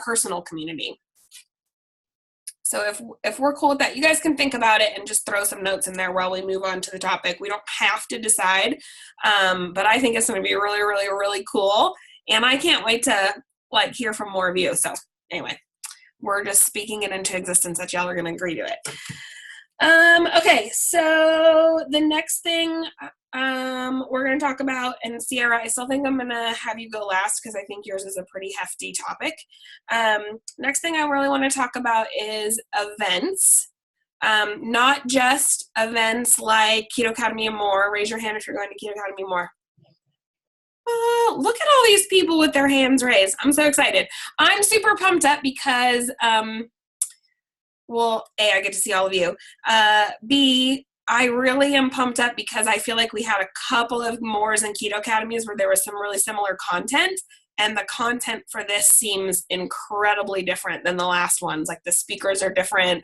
personal community. So if we're cool with that, you guys can think about it and just throw some notes in there while we move on to the topic. We don't have to decide, but I think it's going to be really, really, really cool. And I can't wait to like hear from more of you. So anyway, we're just speaking it into existence that y'all are going to agree to it. Okay, so the next thing we're going to talk about, and Sierra, I still think I'm going to have you go last because I think yours is a pretty hefty topic. Next thing I really want to talk about is events. Not just events like Keto Academy and more. Raise your hand if you're going to Keto Academy and more. Look at all these people with their hands raised. I'm so excited. I'm super pumped up because well, A, I get to see all of you. B, I really am pumped up because I feel like we had a couple of Moors and Keto Academies where there was some really similar content, and the content for this seems incredibly different than the last ones. Like the speakers are different.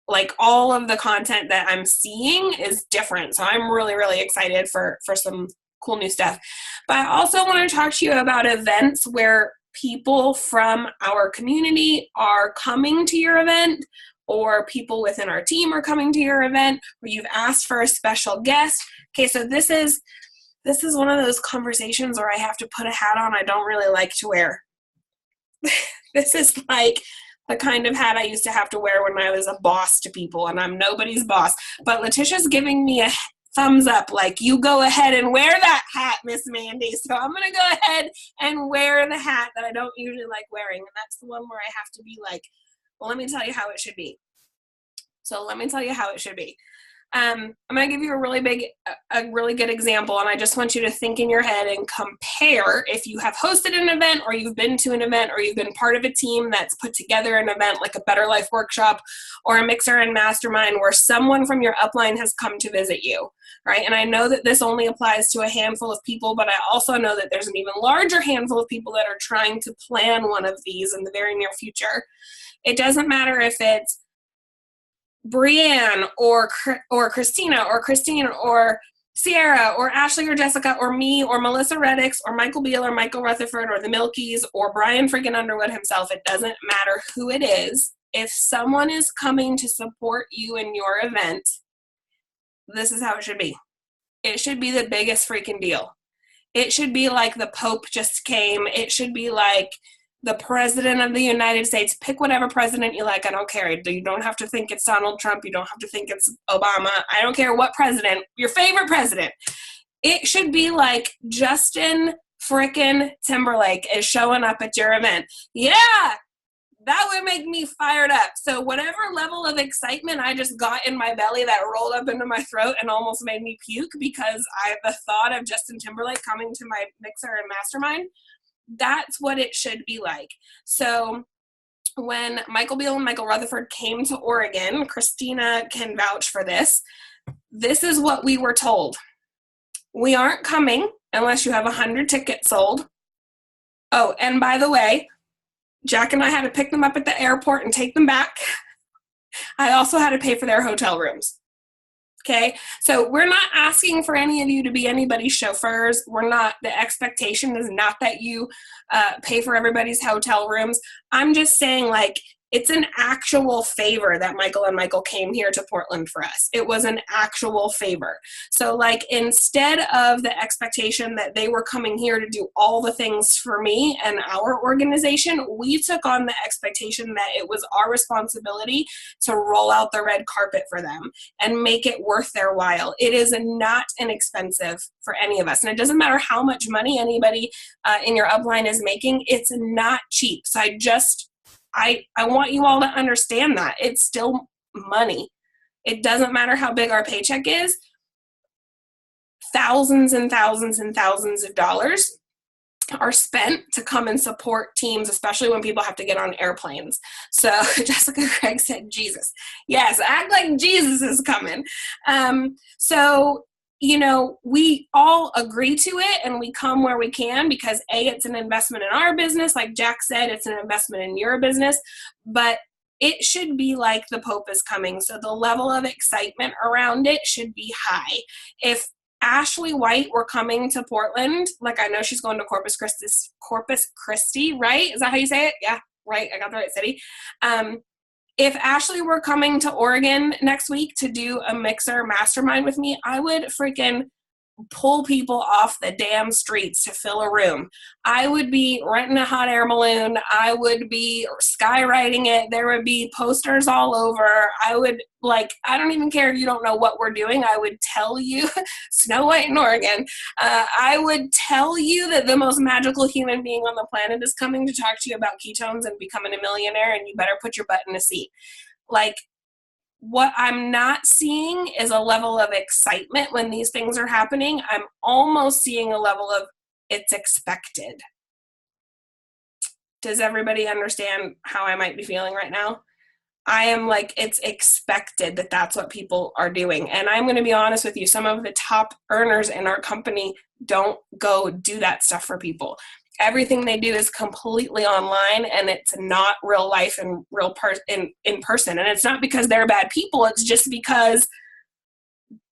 Like all of the content that I'm seeing is different. So I'm really, really excited for some cool new stuff. But I also want to talk to you about events where people from our community are coming to your event, or people within our team are coming to your event, or you've asked for a special guest. Okay, so this is one of those conversations where I have to put a hat on I don't really like to wear. This is like the kind of hat I used to have to wear when I was a boss to people, and I'm nobody's boss. But Letitia's giving me a thumbs up, like, you go ahead and wear that hat, Miss Mandy. So I'm going to go ahead and wear the hat that I don't usually like wearing, and that's the one where I have to be like, well, let me tell you how it should be. So let me tell you how it should be. I'm going to give you a really good example, and I just want you to think in your head and compare if you have hosted an event, or you've been to an event, or you've been part of a team that's put together an event like a Better Life workshop or a Mixer and Mastermind where someone from your upline has come to visit you, right? And I know that this only applies to a handful of people, but I also know that there's an even larger handful of people that are trying to plan one of these in the very near future. It doesn't matter if it's Brianne or Christina or Christine or Sierra or Ashley or Jessica or me or Melissa Reddix or Michael Beal or Michael Rutherford or the Milkies or Brian freaking Underwood himself. It doesn't matter who it is. If someone is coming to support you in your event, this is how it should be. It should be the biggest freaking deal. It should be like the Pope just came. It should be like the President of the United States. Pick whatever president you like. I don't care. You don't have to think it's Donald Trump. You don't have to think it's Obama. I don't care what president. Your favorite president. It should be like Justin frickin' Timberlake is showing up at your event. Yeah, That would make me fired up. So whatever level of excitement I just got in my belly that rolled up into my throat and almost made me puke because the thought of Justin Timberlake coming to my mixer and mastermind, that's what it should be like. So when Michael Beal and Michael Rutherford came to Oregon, Christina can vouch for this. This is what we were told. We aren't coming unless you have 100 tickets sold. Oh, and by the way, Jack and I had to pick them up at the airport and take them back. I also had to pay for their hotel rooms. Okay, so we're not asking for any of you to be anybody's chauffeurs. We're not, the expectation is not that you pay for everybody's hotel rooms. I'm just saying, like, it's an actual favor that Michael and Michael came here to Portland for us. It was an actual favor. So, like, instead of the expectation that they were coming here to do all the things for me and our organization, we took on the expectation that it was our responsibility to roll out the red carpet for them and make it worth their while. It is not inexpensive for any of us. And it doesn't matter how much money anybody in your upline is making, it's not cheap. So I want you all to understand that. It's still money. It doesn't matter how big our paycheck is. Thousands and thousands and thousands of dollars are spent to come and support teams, especially when people have to get on airplanes. So Jessica Craig said, Jesus. Yes, act like Jesus is coming. So, you know, we all agree to it and we come where we can because A, it's an investment in our business. Like Jack said, it's an investment in your business, but it should be like the Pope is coming. So the level of excitement around it should be high. If Ashley White were coming to Portland, like I know she's going to Corpus Christi, right? Is that how you say it? Yeah, right. I got the right city. If Ashley were coming to Oregon next week to do a mixer mastermind with me, I would freaking pull people off the damn streets to fill a room. I would be renting a hot air balloon. I would be skywriting it. There would be posters all over. I would, like, I don't even care if you don't know what we're doing. I would tell you, Snow White in Oregon, I would tell you that the most magical human being on the planet is coming to talk to you about ketones and becoming a millionaire, and you better put your butt in a seat. Like, what I'm not seeing is a level of excitement when these things are happening. I'm almost seeing a level of it's expected. Does everybody understand how I might be feeling right now? I am like, it's expected that that's what people are doing. And I'm going to be honest with you, some of the top earners in our company don't go do that stuff for people. Everything they do is completely online, and it's not real life and real in person. And it's not because they're bad people. It's just because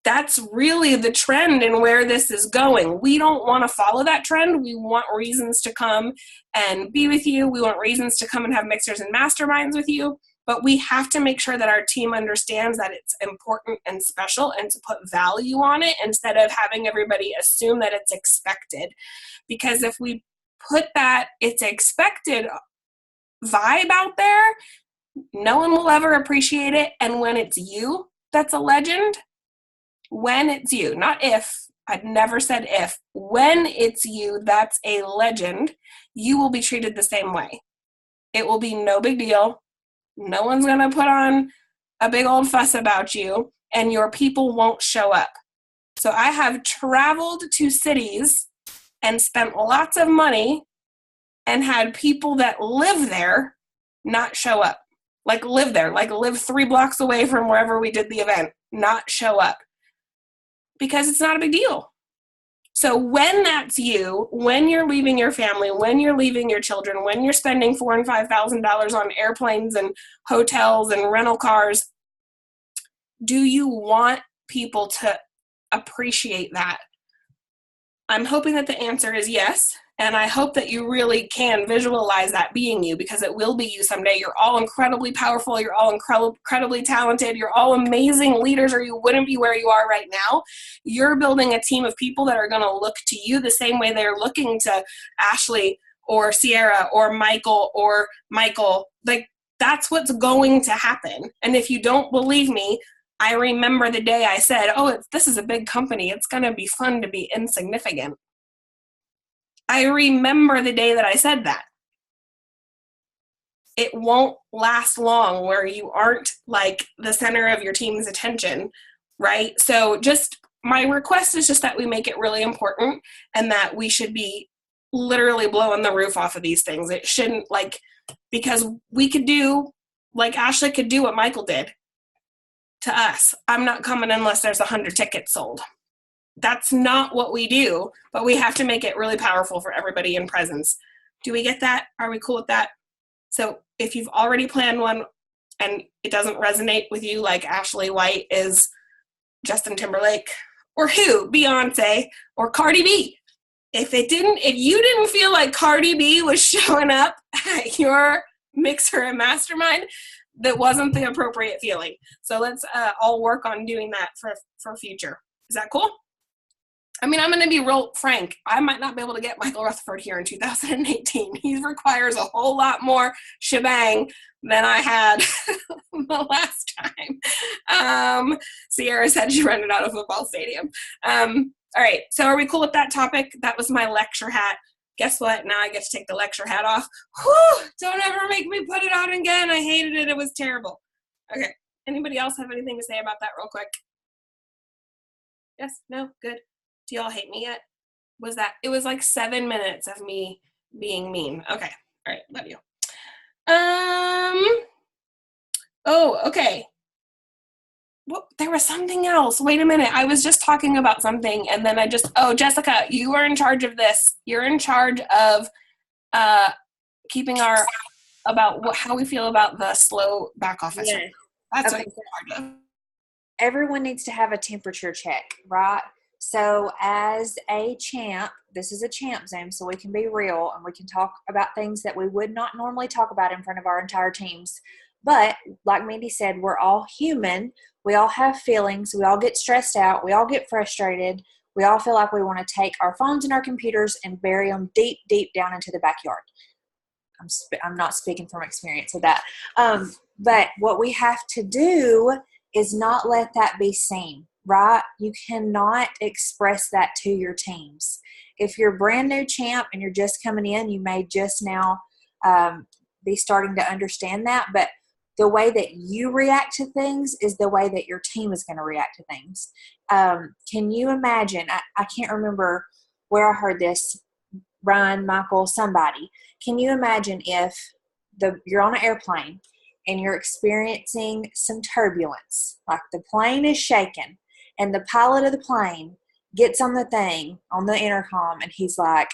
that's really the trend and where this is going. We don't want to follow that trend. We want reasons to come and be with you. We want reasons to come and have mixers and masterminds with you. But we have to make sure that our team understands that it's important and special and to put value on it instead of having everybody assume that it's expected. Because if we put that it's expected vibe out there, no one will ever appreciate it. And when it's you that's a legend, when it's you, not if, I'd never said if, when it's you that's a legend, you will be treated the same way. It will be no big deal. No one's going to put on a big old fuss about you, and your people won't show up. So I have traveled to cities and spent lots of money and had people that live there not show up. Like live there, like live 3 blocks away from wherever we did the event, not show up. Because it's not a big deal. So when that's you, when you're leaving your family, when you're leaving your children, when you're spending $4,000 and $5,000 on airplanes and hotels and rental cars, do you want people to appreciate that? I'm hoping that the answer is yes, and I hope that you really can visualize that being you, because it will be you someday. You're all incredibly powerful. You're all incredibly talented. You're all amazing leaders, or you wouldn't be where you are right now. You're building a team of people that are going to look to you the same way they're looking to Ashley or Sierra or Michael or Michael. Like, that's what's going to happen. And if you don't believe me, I remember the day I said, this is a big company. It's going to be fun to be insignificant. I remember the day that I said that. it won't last long where you aren't like the center of your team's attention, right? So just my request is just that we make it really important and that we should be literally blowing the roof off of these things. It shouldn't because we could do, like Ashley could do what Michael did to us. I'm not coming unless there's 100 tickets sold. That's not what we do, but we have to make it really powerful for everybody in presence. Do we get that? Are we cool with that? So if you've already planned one and it doesn't resonate with you, like Ashley White is Justin Timberlake, or who? Beyonce or Cardi B. If you didn't feel like Cardi B was showing up at your mixer and mastermind, that wasn't the appropriate feeling. So let's all work on doing that for future. Is that cool? I mean, I'm going to be real frank. I might not be able to get Michael Rutherford here in 2018. He requires a whole lot more shebang than I had the last time. Sierra said she rented out a football stadium. All right, so are we cool with that topic? That was my lecture hat. Guess what? Now I get to take the lecture hat off. Whew, don't ever make me put it on again. I hated it. It was terrible. Okay, anybody else have anything to say about that real quick? Yes? No? Good. Do y'all hate me yet? It was like 7 minutes of me being mean. Okay. All right. Love you. Oh, okay. Well, there was something else. Wait a minute. I was just talking about something and then Jessica, you are in charge of this. You're in charge of keeping how we feel about the slow back office. Yes. That's Okay. what you're in charge of. Everyone needs to have a temperature check, right? So as a champ, this is a champ Zoom, so we can be real and we can talk about things that we would not normally talk about in front of our entire teams. But like Mandy said, we're all human. We all have feelings. We all get stressed out. We all get frustrated. We all feel like we want to take our phones and our computers and bury them deep, deep down into the backyard. I'm not speaking from experience of that. But what we have to do is not let that be seen, right? You cannot express that to your teams. If you're a brand new champ and you're just coming in, you may just now be starting to understand that. But the way that you react to things is the way that your team is going to react to things. Can you imagine? I can't remember where I heard this. Ryan, Michael, somebody. Can you imagine if you're on an airplane and you're experiencing some turbulence, like the plane is shaking, and the pilot of the plane gets on the thing, on the intercom, and he's like,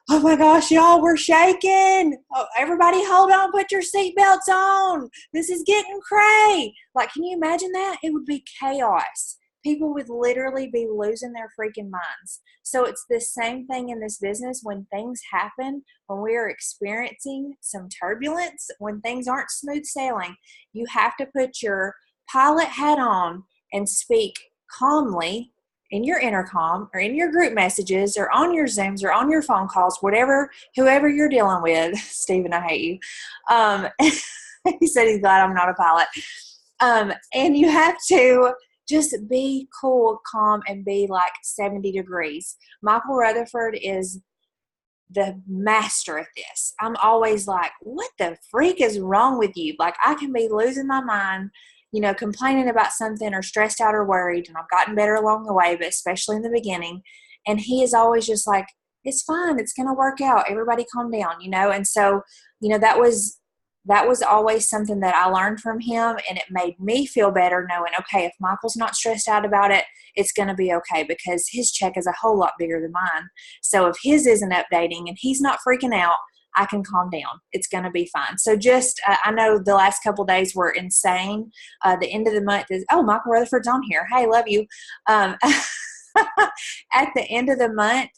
"Oh my gosh, y'all, we're shaking. Oh, everybody hold on, put your seatbelts on. This is getting cray." Like, can you imagine that? It would be chaos. People would literally be losing their freaking minds. So it's the same thing in this business. When things happen, when we are experiencing some turbulence, when things aren't smooth sailing, you have to put your pilot hat on and speak calmly in your intercom or in your group messages or on your Zooms or on your phone calls, whoever you're dealing with. Stephen, I hate you. He said he's glad I'm not a pilot. And you have to just be cool, calm, and be like 70 degrees. Michael Rutherford is the master at this. I'm always like, what the freak is wrong with you? Like, I can be losing my mind, complaining about something or stressed out or worried, and I've gotten better along the way, but especially in the beginning. And he is always just like, it's fine. It's going to work out. Everybody calm down, And so, that was always something that I learned from him, and it made me feel better knowing, okay, if Michael's not stressed out about it, it's going to be okay because his check is a whole lot bigger than mine. So if his isn't updating and he's not freaking out, I can calm down. It's going to be fine. So just, I know the last couple of days were insane. The end of the month is, oh, Michael Rutherford's on here. Hey, love you. At the end of the month,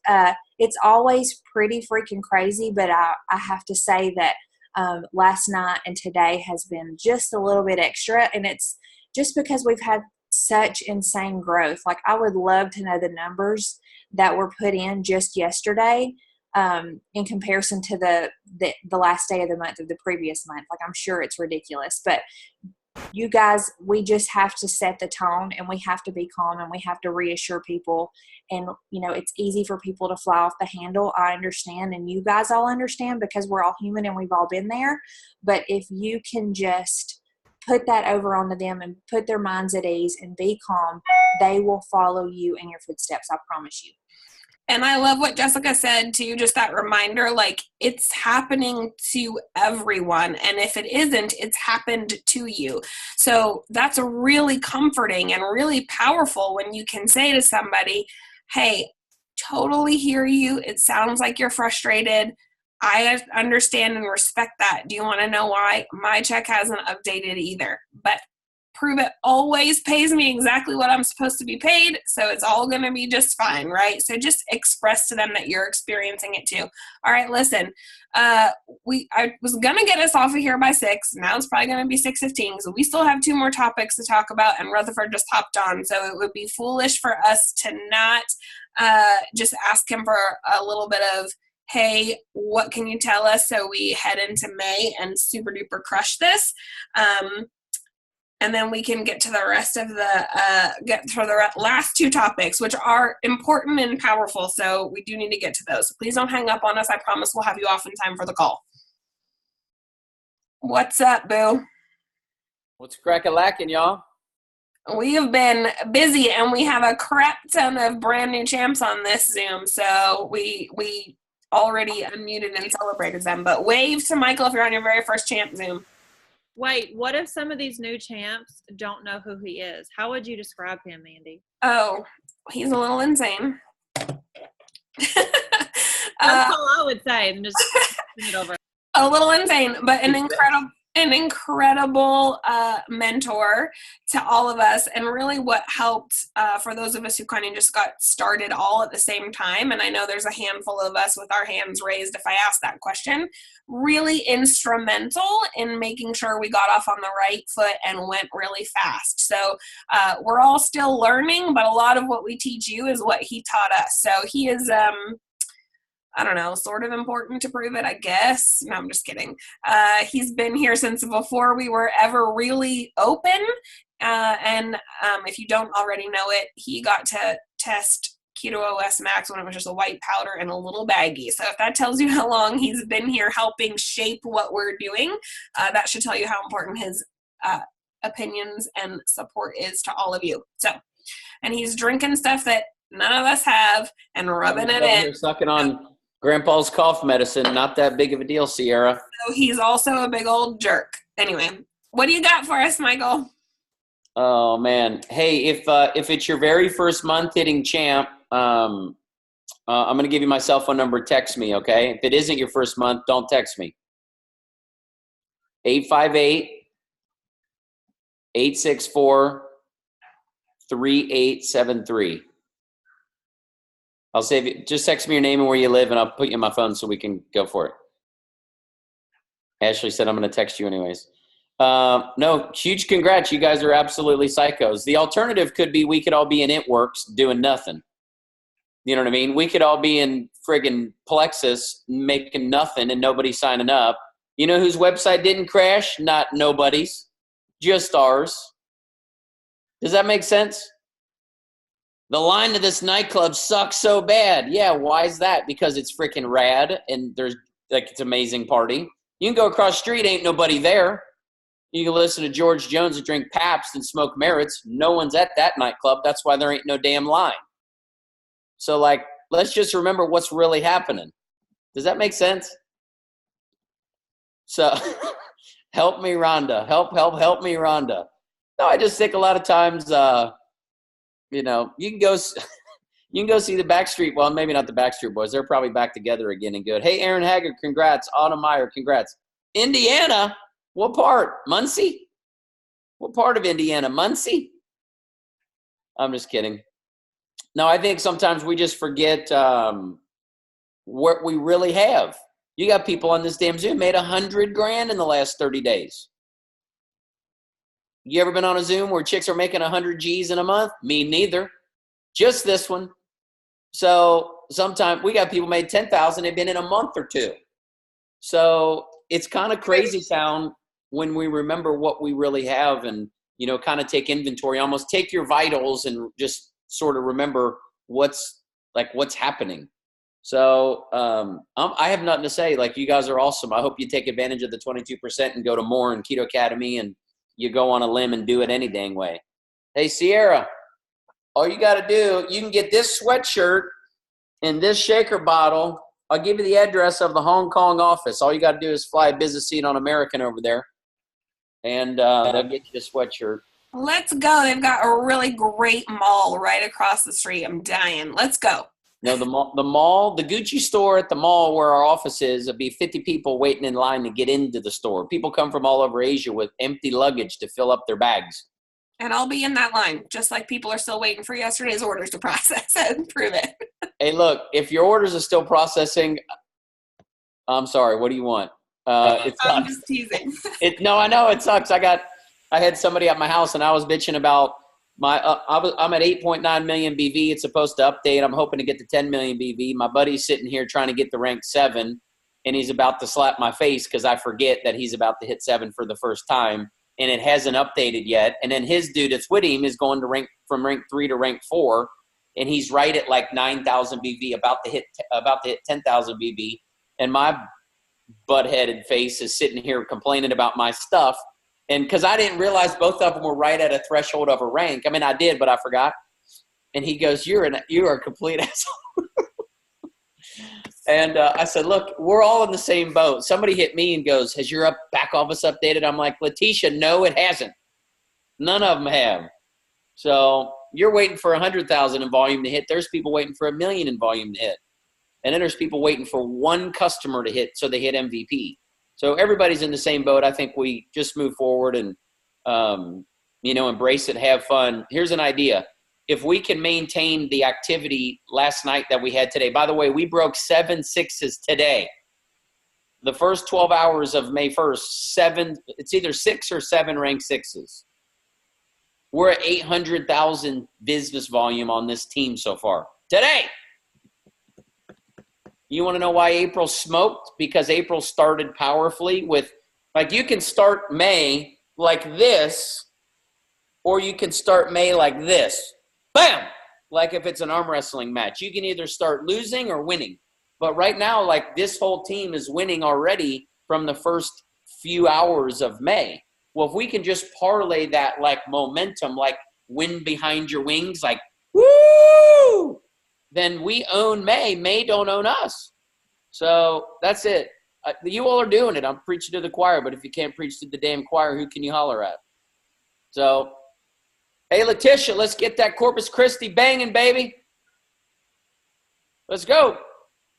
it's always pretty freaking crazy, but I have to say that last night and today has been just a little bit extra, and it's just because we've had such insane growth. Like, I would love to know the numbers that were put in just yesterday in comparison to the last day of the month of the previous month. Like, I'm sure it's ridiculous, but you guys, we just have to set the tone, and we have to be calm, and we have to reassure people. And, it's easy for people to fly off the handle. I understand, and you guys all understand, because we're all human and we've all been there. But if you can just put that over onto them and put their minds at ease and be calm, they will follow you in your footsteps. I promise you. And I love what Jessica said too, just that reminder, like, it's happening to everyone. And if it isn't, it's happened to you. So that's really comforting and really powerful when you can say to somebody, hey, totally hear you. It sounds like you're frustrated. I understand and respect that. Do you want to know why? My check hasn't updated either, but Prove It always pays me exactly what I'm supposed to be paid, so it's all going to be just fine, right? So just express to them that you're experiencing it too. All right, listen, I was going to get us off of here by 6. Now it's probably going to be 6:15, so we still have 2 more topics to talk about, and Rutherford just hopped on, so it would be foolish for us to not just ask him for a little bit of, hey, what can you tell us, so we head into May and super duper crush this. And then we can get to the rest of the last 2 topics, which are important and powerful. So we do need to get to those. So please don't hang up on us. I promise we'll have you off in time for the call. What's up, Boo? What's crack-a-lackin', y'all? We have been busy, and we have a crap ton of brand new champs on this Zoom. So we already unmuted and celebrated them. But wave to Michael if you're on your very first champ Zoom. Wait, what if some of these new champs don't know who he is? How would you describe him, Mandy? Oh, he's a little insane. That's all I would say. And just bring it over. A little insane, but an incredible mentor to all of us, and really what helped for those of us who kind of just got started all at the same time. And I know there's a handful of us with our hands raised if I ask that question. Really instrumental in making sure we got off on the right foot and went really fast. So we're all still learning, but a lot of what we teach you is what he taught us. So he is I don't know, sort of important to Prove It, I guess. No, I'm just kidding. He's been here since before we were ever really open. And if you don't already know it, he got to test Keto OS Max when it was just a white powder and a little baggie. So if that tells you how long he's been here helping shape what we're doing, that should tell you how important his opinions and support is to all of you. So, and he's drinking stuff that none of us have and rubbing it in. You're sucking on Grandpa's cough medicine. Not that big of a deal, Sierra. So he's also a big old jerk. Anyway, what do you got for us, Michael? Oh man, hey, if it's your very first month hitting champ, I'm gonna give you my cell phone number. Text me, okay? If it isn't your first month, don't text me. 858-864-3873. I'll save you. Just text me your name and where you live, and I'll put you on my phone so we can go for it. Ashley said I'm going to text you anyways. No, huge congrats. You guys are absolutely psychos. The alternative could be we could all be in It Works doing nothing. You know what I mean? We could all be in friggin' Plexus making nothing and nobody signing up. You know whose website didn't crash? Not nobody's, just ours. Does that make sense? The line to this nightclub sucks so bad. Yeah, why is that? Because it's freaking rad and there's it's an amazing party. You can go across the street, ain't nobody there. You can listen to George Jones and drink Pabst and smoke Merritts. No one's at that nightclub. That's why there ain't no damn line. So, let's just remember what's really happening. Does that make sense? So, help me, Rhonda. Help me, Rhonda. No, I just think a lot of times, you can go see the Backstreet. Well, maybe not the Backstreet Boys. They're probably back together again and good. Hey, Aaron Haggard, congrats. Autumn Meyer, congrats. Indiana, what part? Muncie? What part of Indiana? Muncie? I'm just kidding. No, I think sometimes we just forget what we really have. You got people on this damn Zoom made $100,000 in the last 30 days. You ever been on a Zoom where chicks are making 100 G's in a month? Me neither. Just this one. So sometimes we got people made 10,000. They've been in a month or two. So it's kind of crazy town when we remember what we really have and, you know, kind of take inventory, almost take your vitals and just sort of remember what's happening. So I have nothing to say. Like, you guys are awesome. I hope you take advantage of the 22% and go to more in Keto Academy, and you go on a limb and do it any dang way. Hey, Sierra, all you got to do, you can get this sweatshirt and this shaker bottle. I'll give you the address of the Hong Kong office. All you got to do is fly a business seat on American over there, and they'll get you a sweatshirt. Let's go. They've got a really great mall right across the street. I'm dying. Let's go. No, the mall, the Gucci store at the mall where our office is, there'll be 50 people waiting in line to get into the store. People come from all over Asia with empty luggage to fill up their bags. And I'll be in that line, just like people are still waiting for yesterday's orders to process and prove it. Hey, look, if your orders are still processing, I'm sorry. What do you want? It sucks. I'm just teasing. No, I know it sucks. I had somebody at my house, and I was bitching about I'm at 8.9 million BV. It's supposed to update. I'm hoping to get to 10 million BV. My buddy's sitting here trying to get the rank 7, and he's about to slap my face because I forget that he's about to hit 7 for the first time, and it hasn't updated yet. And then his dude that's with him is going to from rank 3 to rank 4, and he's right at like 9,000 BV, about to hit 10,000 BV. And my butt-headed face is sitting here complaining about my stuff. And because I didn't realize both of them were right at a threshold of a rank. I mean, I did, but I forgot. And he goes, you are a complete asshole. And I said, look, we're all in the same boat. Somebody hit me and goes, has your back office updated? I'm like, Letitia, no, it hasn't. None of them have. So you're waiting for 100,000 in volume to hit. There's people waiting for 1 million in volume to hit. And then there's people waiting for one customer to hit so they hit MVP. So everybody's in the same boat. I think we just move forward and, embrace it, have fun. Here's an idea. If we can maintain the activity last night that we had today, by the way, we broke 7 6s today. The first 12 hours of May 1st, it's either 6 or 7 rank 6s. We're at 800,000 business volume on this team so far today. You want to know why April smoked? Because April started powerfully with, like, you can start May like this, or you can start May like this. Bam! Like if it's an arm wrestling match. You can either start losing or winning. But right now, like, this whole team is winning already from the first few hours of May. Well, if we can just parlay that, like, momentum, like wind behind your wings, like, woo! Then we own May. May don't own us. So that's it. You all are doing it. I'm preaching to the choir, but if you can't preach to the damn choir, who can you holler at? So, hey, Letitia, let's get that Corpus Christi banging, baby. Let's go.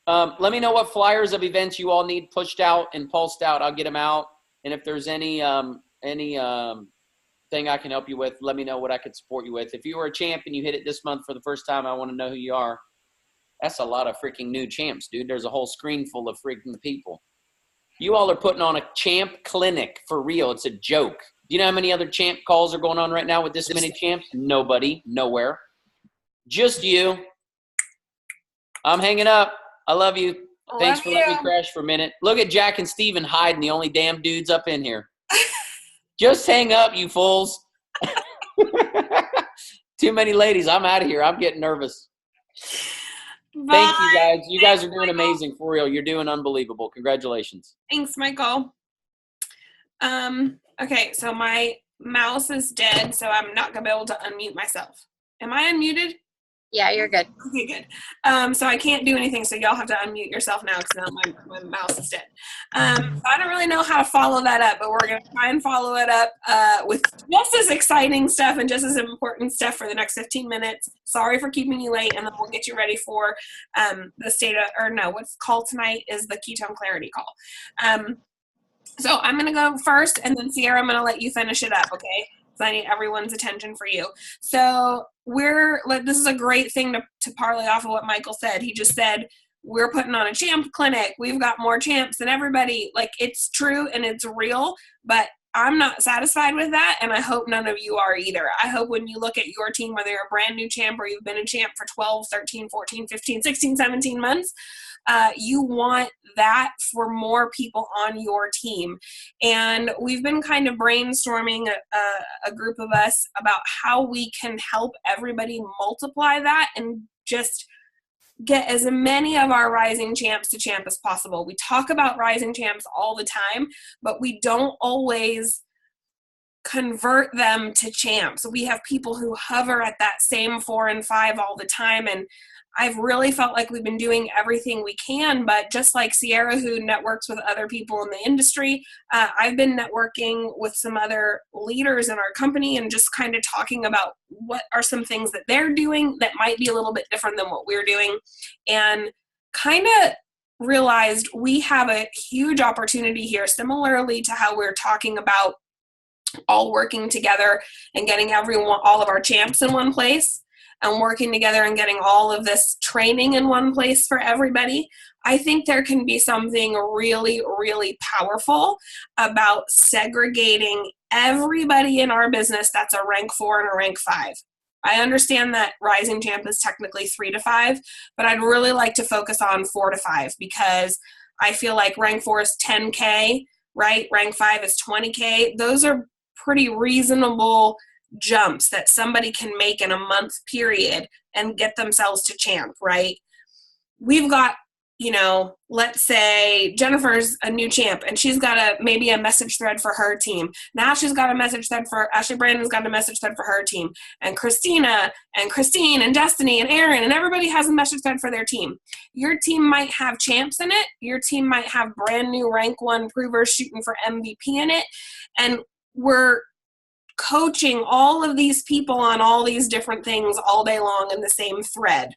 Let me know what flyers of events you all need pushed out and pulsed out. I'll get them out. And if there's any thing I can help you with, let me know what I could support you with. If you were a champ and you hit it this month for the first time, I want to know who you are. That's a lot of freaking new champs, dude. There's a whole screen full of freaking people. You all are putting on a champ clinic for real. It's a joke. Do you know how many other champ calls are going on right now with this many champs? Nobody, nowhere. Just you. I'm hanging up. I love you. Thanks for letting me crash for a minute. Look at Jack and Steven hiding, the only damn dudes up in here. Just hang up, you fools. Too many ladies. I'm out of here. I'm getting nervous. Bye. Thank you, guys. You guys are doing amazing, for real. You're doing unbelievable. Congratulations. Thanks, Michael. Okay, so my mouse is dead, so I'm not going to be able to unmute myself. Am I unmuted? Yeah, you're good. Okay, good. So I can't do anything, so y'all have to unmute yourself now because now my mouse is dead. So I don't really know how to follow that up, but we're going to try and follow it up with just as exciting stuff and just as important stuff for the next 15 minutes. Sorry for keeping you late, and then we'll get you ready for what's called tonight is the ketone clarity call. So I'm going to go first, and then Sierra, I'm going to let you finish it up, okay? So I need everyone's attention for you. So this is a great thing to parlay off of what Michael said. He just said, we're putting on a champ clinic. We've got more champs than everybody. Like, it's true and it's real, but I'm not satisfied with that, and I hope none of you are either. I hope when you look at your team, whether you're a brand new champ or you've been a champ for 12, 13, 14, 15, 16, 17 months, you want that for more people on your team. And we've been kind of brainstorming, a group of us, about how we can help everybody multiply that and just get as many of our rising champs to champ as possible. We talk about rising champs all the time, but we don't always convert them to champs. We have people who hover at that same 4 and 5 all the time, and I've really felt like we've been doing everything we can, but just like Sierra, who networks with other people in the industry, I've been networking with some other leaders in our company and just kind of talking about what are some things that they're doing that might be a little bit different than what we're doing, and kind of realized we have a huge opportunity here, similarly to how we're talking about all working together and getting all of our champs in one place and working together and getting all of this training in one place for everybody. I think there can be something really, really powerful about segregating everybody in our business that's a rank 4 and a rank 5. I understand that rising champ is technically 3 to 5, but I'd really like to focus on 4 to 5 because I feel like rank 4 is 10K, right? Rank 5 is 20K. Those are pretty reasonable jumps that somebody can make in a month period and get themselves to champ, right? We've got, let's say Jennifer's a new champ and she's got maybe a message thread for her team. Now she's got a message thread for Ashley. Brandon's got a message thread for her team, and Christina and Christine and Destiny and Aaron, and everybody has a message thread for their team. Your team might have champs in it. Your team might have brand new rank 1 provers shooting for MVP in it. And we're coaching all of these people on all these different things all day long in the same thread,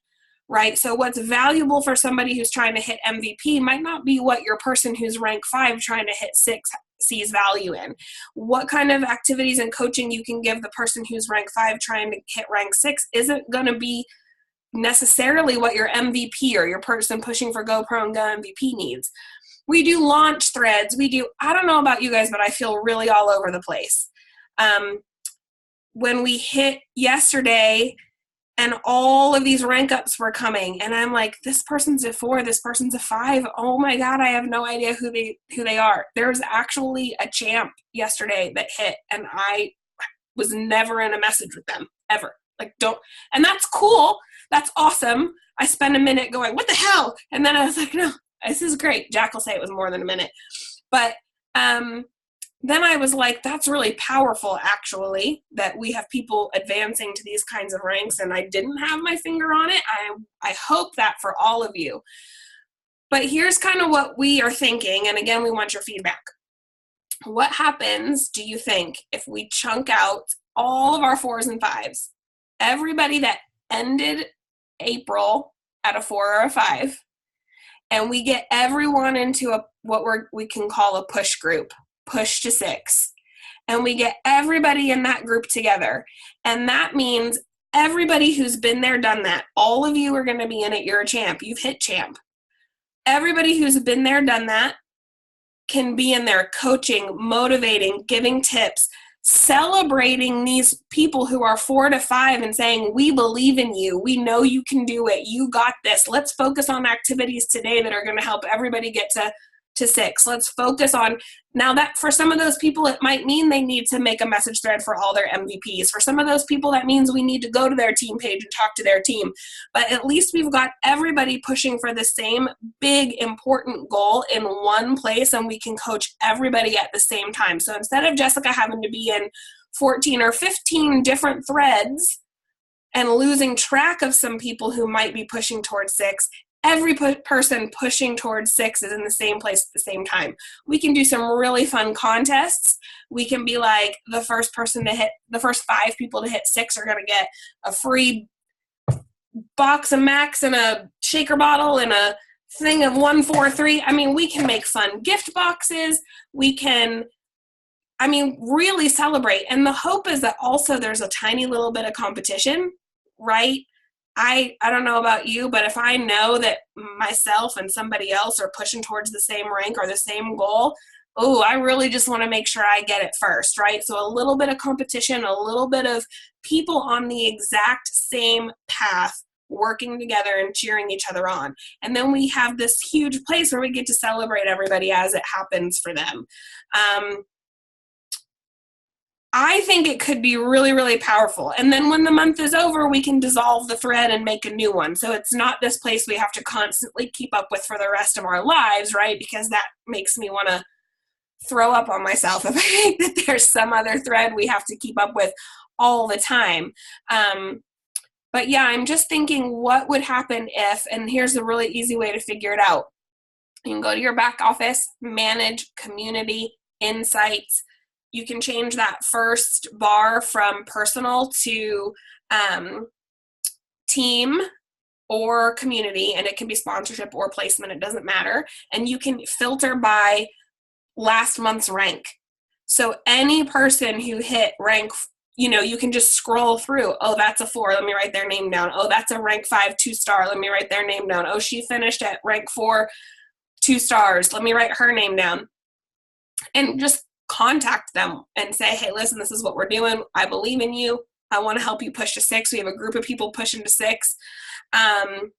right? So what's valuable for somebody who's trying to hit MVP might not be what your person who's rank 5 trying to hit 6 sees value in. What kind of activities and coaching you can give the person who's rank 5 trying to hit rank 6 isn't going to be necessarily what your MVP or your person pushing for GoPro and Go MVP needs. We do launch threads. I don't know about you guys, but I feel really all over the place. When we hit yesterday and all of these rank ups were coming and I'm like, this person's a 4, this person's a 5. Oh my God, I have no idea who they are. There was actually a champ yesterday that hit and I was never in a message with them ever. And that's cool. That's awesome. I spent a minute going, what the hell? And then I was like, no, this is great. Jack will say it was more than a minute. But, then I was like, that's really powerful, actually, that we have people advancing to these kinds of ranks, and I didn't have my finger on it. I hope that for all of you. But here's kind of what we are thinking, and again, we want your feedback. What happens, do you think, if we chunk out all of our 4s and 5s, everybody that ended April at a 4 or a 5, and we get everyone into what we can call a push group? Push to 6, and we get everybody in that group together, and that means everybody who's been there, done that. All of you are going to be in it. You're a champ. You've hit champ. Everybody who's been there, done that can be in there coaching, motivating, giving tips, celebrating these people who are 4 to 5 and saying, we believe in you. We know you can do it. You got this. Let's focus on activities today that are going to help everybody get to 6. Let's focus on, now that for some of those people, it might mean they need to make a message thread for all their MVPs. For some of those people, that means we need to go to their team page and talk to their team. But at least we've got everybody pushing for the same big, important goal in one place, and we can coach everybody at the same time. So instead of Jessica having to be in 14 or 15 different threads and losing track of some people who might be pushing towards 6, every person pushing towards 6 is in the same place at the same time. We can do some really fun contests. We can be like, the first 5 people to hit 6 are going to get a free box of Max and a shaker bottle and a thing of 143. I mean, we can make fun gift boxes. We can, really celebrate. And the hope is that also there's a tiny little bit of competition, right? I don't know about you, but if I know that myself and somebody else are pushing towards the same rank or the same goal, oh, I really just want to make sure I get it first, right? So a little bit of competition, a little bit of people on the exact same path working together and cheering each other on. And then we have this huge place where we get to celebrate everybody as it happens for them. I think it could be really, really powerful. And then when the month is over, we can dissolve the thread and make a new one. So it's not this place we have to constantly keep up with for the rest of our lives, right? Because that makes me want to throw up on myself if I think that there's some other thread we have to keep up with all the time. But yeah, I'm just thinking what would happen if, and here's a really easy way to figure it out. You can go to your back office, manage, community, insights. You can change that first bar from personal to team or community, and it can be sponsorship or placement, it doesn't matter. And you can filter by last month's rank. So any person who hit rank, you can just scroll through. Oh, that's a 4. Let me write their name down. Oh, that's a rank 5, 2-star. Let me write their name down. Oh, she finished at rank 4, 2 stars. Let me write her name down. And just contact them and say, hey, listen, this is what we're doing. I believe in you. I want to help you push to 6. We have a group of people pushing to 6. And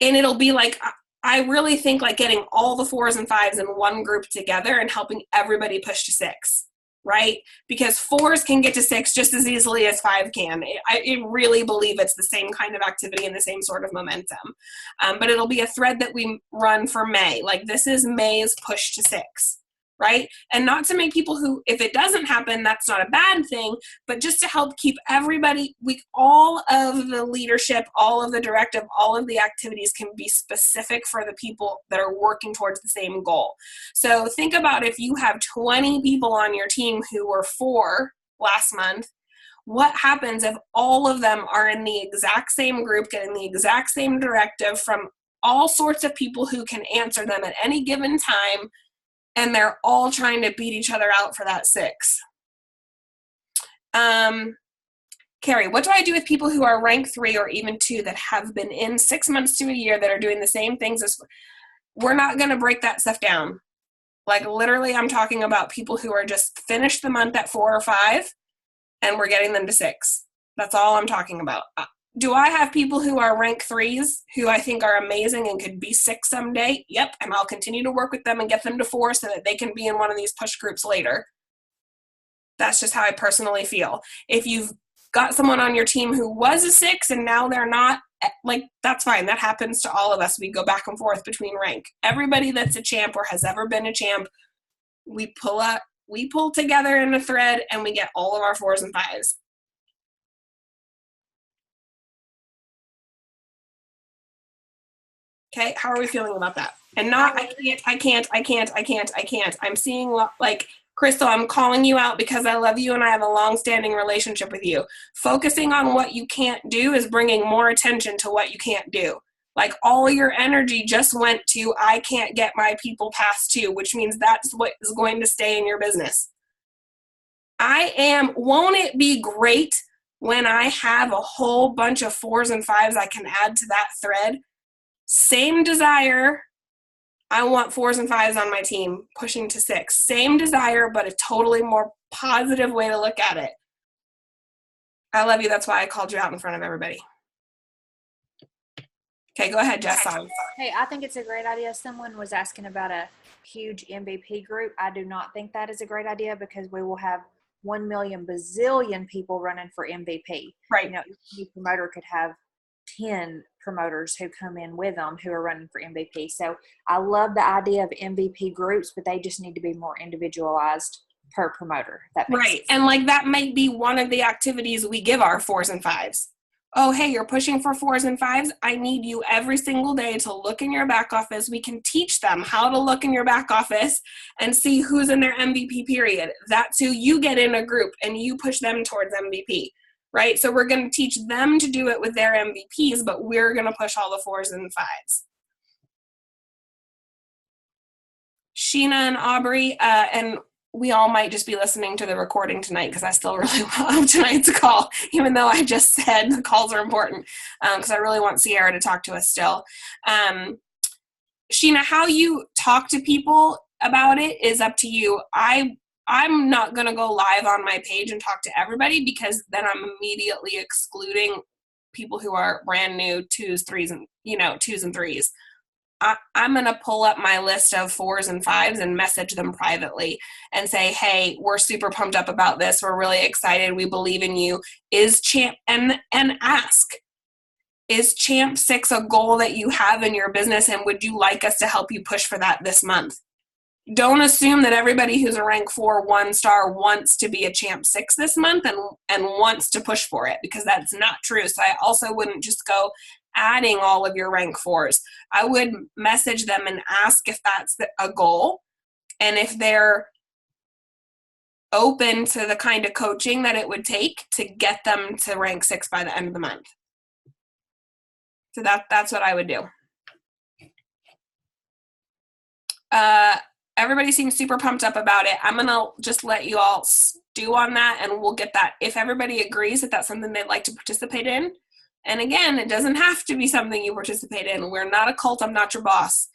it'll be like, I really think like getting all the 4s and 5s in one group together and helping everybody push to 6, right? Because 4s can get to 6 just as easily as 5 can. I really believe it's the same kind of activity and the same sort of momentum. But it'll be a thread that we run for May. Like this is May's push to 6. Right? And not to make people who, if it doesn't happen, that's not a bad thing, but just to help keep everybody, all of the leadership, all of the directive, all of the activities can be specific for the people that are working towards the same goal. So think about if you have 20 people on your team who were 4 last month, what happens if all of them are in the exact same group, getting the exact same directive from all sorts of people who can answer them at any given time, and they're all trying to beat each other out for that 6. Carrie, what do I do with people who are rank 3 or even 2 that have been in 6 months to a year that are doing the same things as, we're not going to break that stuff down. Like literally I'm talking about people who are just finished the month at 4 or 5 and we're getting them to 6. That's all I'm talking about. Do I have people who are rank 3s who I think are amazing and could be 6 someday? Yep, and I'll continue to work with them and get them to 4 so that they can be in one of these push groups later. That's just how I personally feel. If you've got someone on your team who was a 6 and now they're not, like that's fine. That happens to all of us. We go back and forth between rank. Everybody that's a champ or has ever been a champ, we pull together in a thread and we get all of our 4s and 5s. Okay, how are we feeling about that? And not, I can't. I'm seeing like, Crystal, I'm calling you out because I love you and I have a long-standing relationship with you. Focusing on what you can't do is bringing more attention to what you can't do. Like all your energy just went to, I can't get my people past 2, which means that's what is going to stay in your business. Won't it be great when I have a whole bunch of 4s and 5s I can add to that thread? Same desire. I want 4s and 5s on my team pushing to 6. Same desire, but a totally more positive way to look at it. I love you. That's why I called you out in front of everybody. Okay, go ahead, Jess. Hey, I think it's a great idea. Someone was asking about a huge MVP group. I do not think that is a great idea because we will have 1 million bazillion people running for MVP. Right. Each promoter could have 10 promoters who come in with them who are running for MVP. So I love the idea of MVP groups, but they just need to be more individualized per promoter. That makes sense. And like that might be one of the activities we give our 4s and 5s. Oh, hey, you're pushing for 4s and 5s. I need you every single day to look in your back office. We can teach them how to look in your back office and see who's in their MVP period. That's who you get in a group and you push them towards MVP. Right? So we're going to teach them to do it with their MVPs, but we're going to push all the 4s and 5s. Sheena and Aubrey, and we all might just be listening to the recording tonight because I still really love tonight's call, even though I just said the calls are important because I really want Sierra to talk to us still. Sheena, how you talk to people about it is up to you. I'm not going to go live on my page and talk to everybody, because then I'm immediately excluding people who are brand new, twos, and threes. I'm going to pull up my list of 4s and 5s and message them privately and say, hey, we're super pumped up about this. We're really excited. We believe in you. And ask, is Champ 6 a goal that you have in your business, and would you like us to help you push for that this month? Don't assume that everybody who's a rank 4 1-star wants to be a Champ 6 this month and wants to push for it, because that's not true. So I also wouldn't just go adding all of your rank 4s. I would message them and ask if that's a goal, and if they're open to the kind of coaching that it would take to get them to rank 6 by the end of the month. So that's what I would do. Everybody seems super pumped up about it. I'm going to just let you all stew on that, and we'll get that. If everybody agrees that that's something they'd like to participate in, and again, it doesn't have to be something you participate in. We're not a cult. I'm not your boss.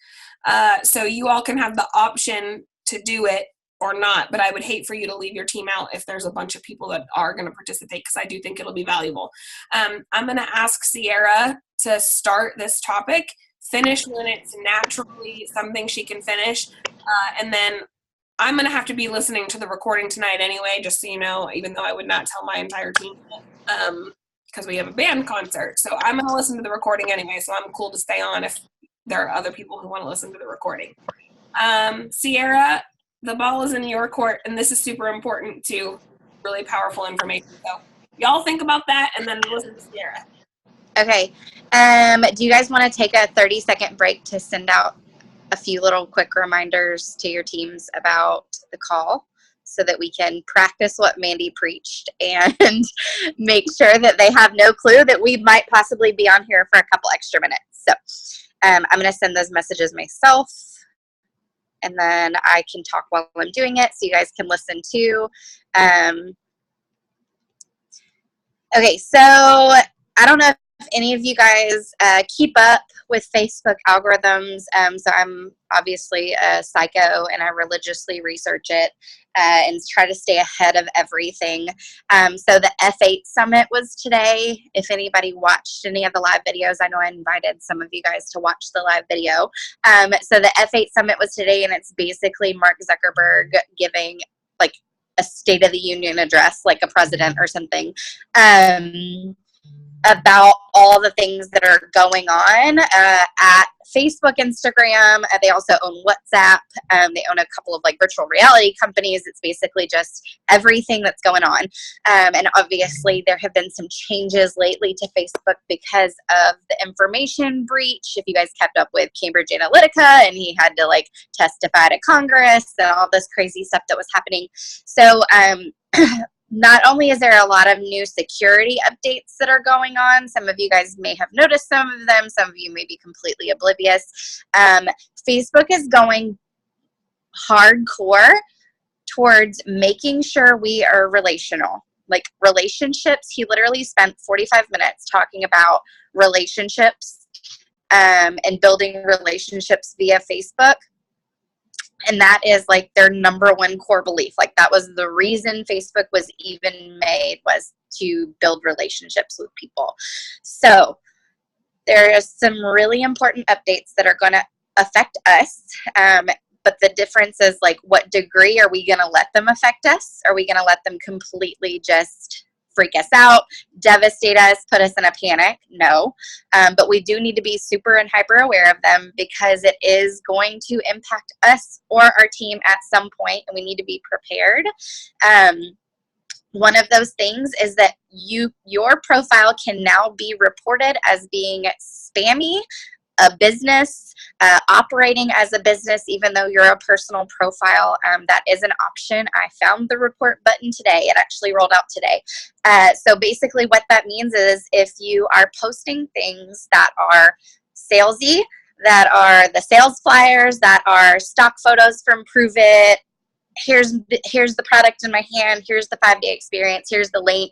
So you all can have the option to do it or not, but I would hate for you to leave your team out if there's a bunch of people that are going to participate, because I do think it'll be valuable. I'm going to ask Sierra to start this topic, finish when it's naturally something she can finish, and then I'm going to have to be listening to the recording tonight anyway, just so you know, even though I would not tell my entire team, because we have a band concert. So I'm going to listen to the recording anyway, so I'm cool to stay on if there are other people who want to listen to the recording. Sierra, the ball is in your court, and this is super important too. Really powerful information. So y'all think about that, and then listen to Sierra. Okay. Do you guys want to take a 30-second break to send out a few little quick reminders to your teams about the call, so that we can practice what Mandy preached and make sure that they have no clue that we might possibly be on here for a couple extra minutes? So I'm going to send those messages myself, and then I can talk while I'm doing it, so you guys can listen too. Okay, so I don't know if any of you guys keep up with Facebook algorithms. So I'm obviously a psycho, and I religiously research it and try to stay ahead of everything. So the F8 Summit was today. If anybody watched any of the live videos, I know I invited some of you guys to watch the live video. So the F8 Summit was today, and it's basically Mark Zuckerberg giving like a State of the Union address, like a president or something, about all the things that are going on at Facebook, Instagram. They also own WhatsApp. They own a couple of like virtual reality companies. It's basically just everything that's going on. And obviously there have been some changes lately to Facebook because of the information breach. If you guys kept up with Cambridge Analytica, and he had to like testify to Congress and all this crazy stuff that was happening. So, not only is there a lot of new security updates that are going on, some of you guys may have noticed some of them, some of you may be completely oblivious. Facebook is going hardcore towards making sure we are relational. Like relationships, he literally spent 45 minutes talking about relationships and building relationships via Facebook. And that is like their number one core belief. Like that was the reason Facebook was even made, was to build relationships with people. So there are some really important updates that are going to affect us. But the difference is like, what degree are we going to let them affect us? Are we going to let them completely just freak us out, devastate us, put us in a panic? No. But we do need to be super and hyper aware of them, because it is going to impact us or our team at some point, and we need to be prepared. One of those things is that your profile can now be reported as being spammy, a business, operating as a business, even though you're a personal profile. That is an option. I found the report button today. It actually rolled out today. So basically what that means is if you are posting things that are salesy, that are the sales flyers, that are stock photos from Prove It, here's the product in my hand, here's the 5-day experience, here's the link,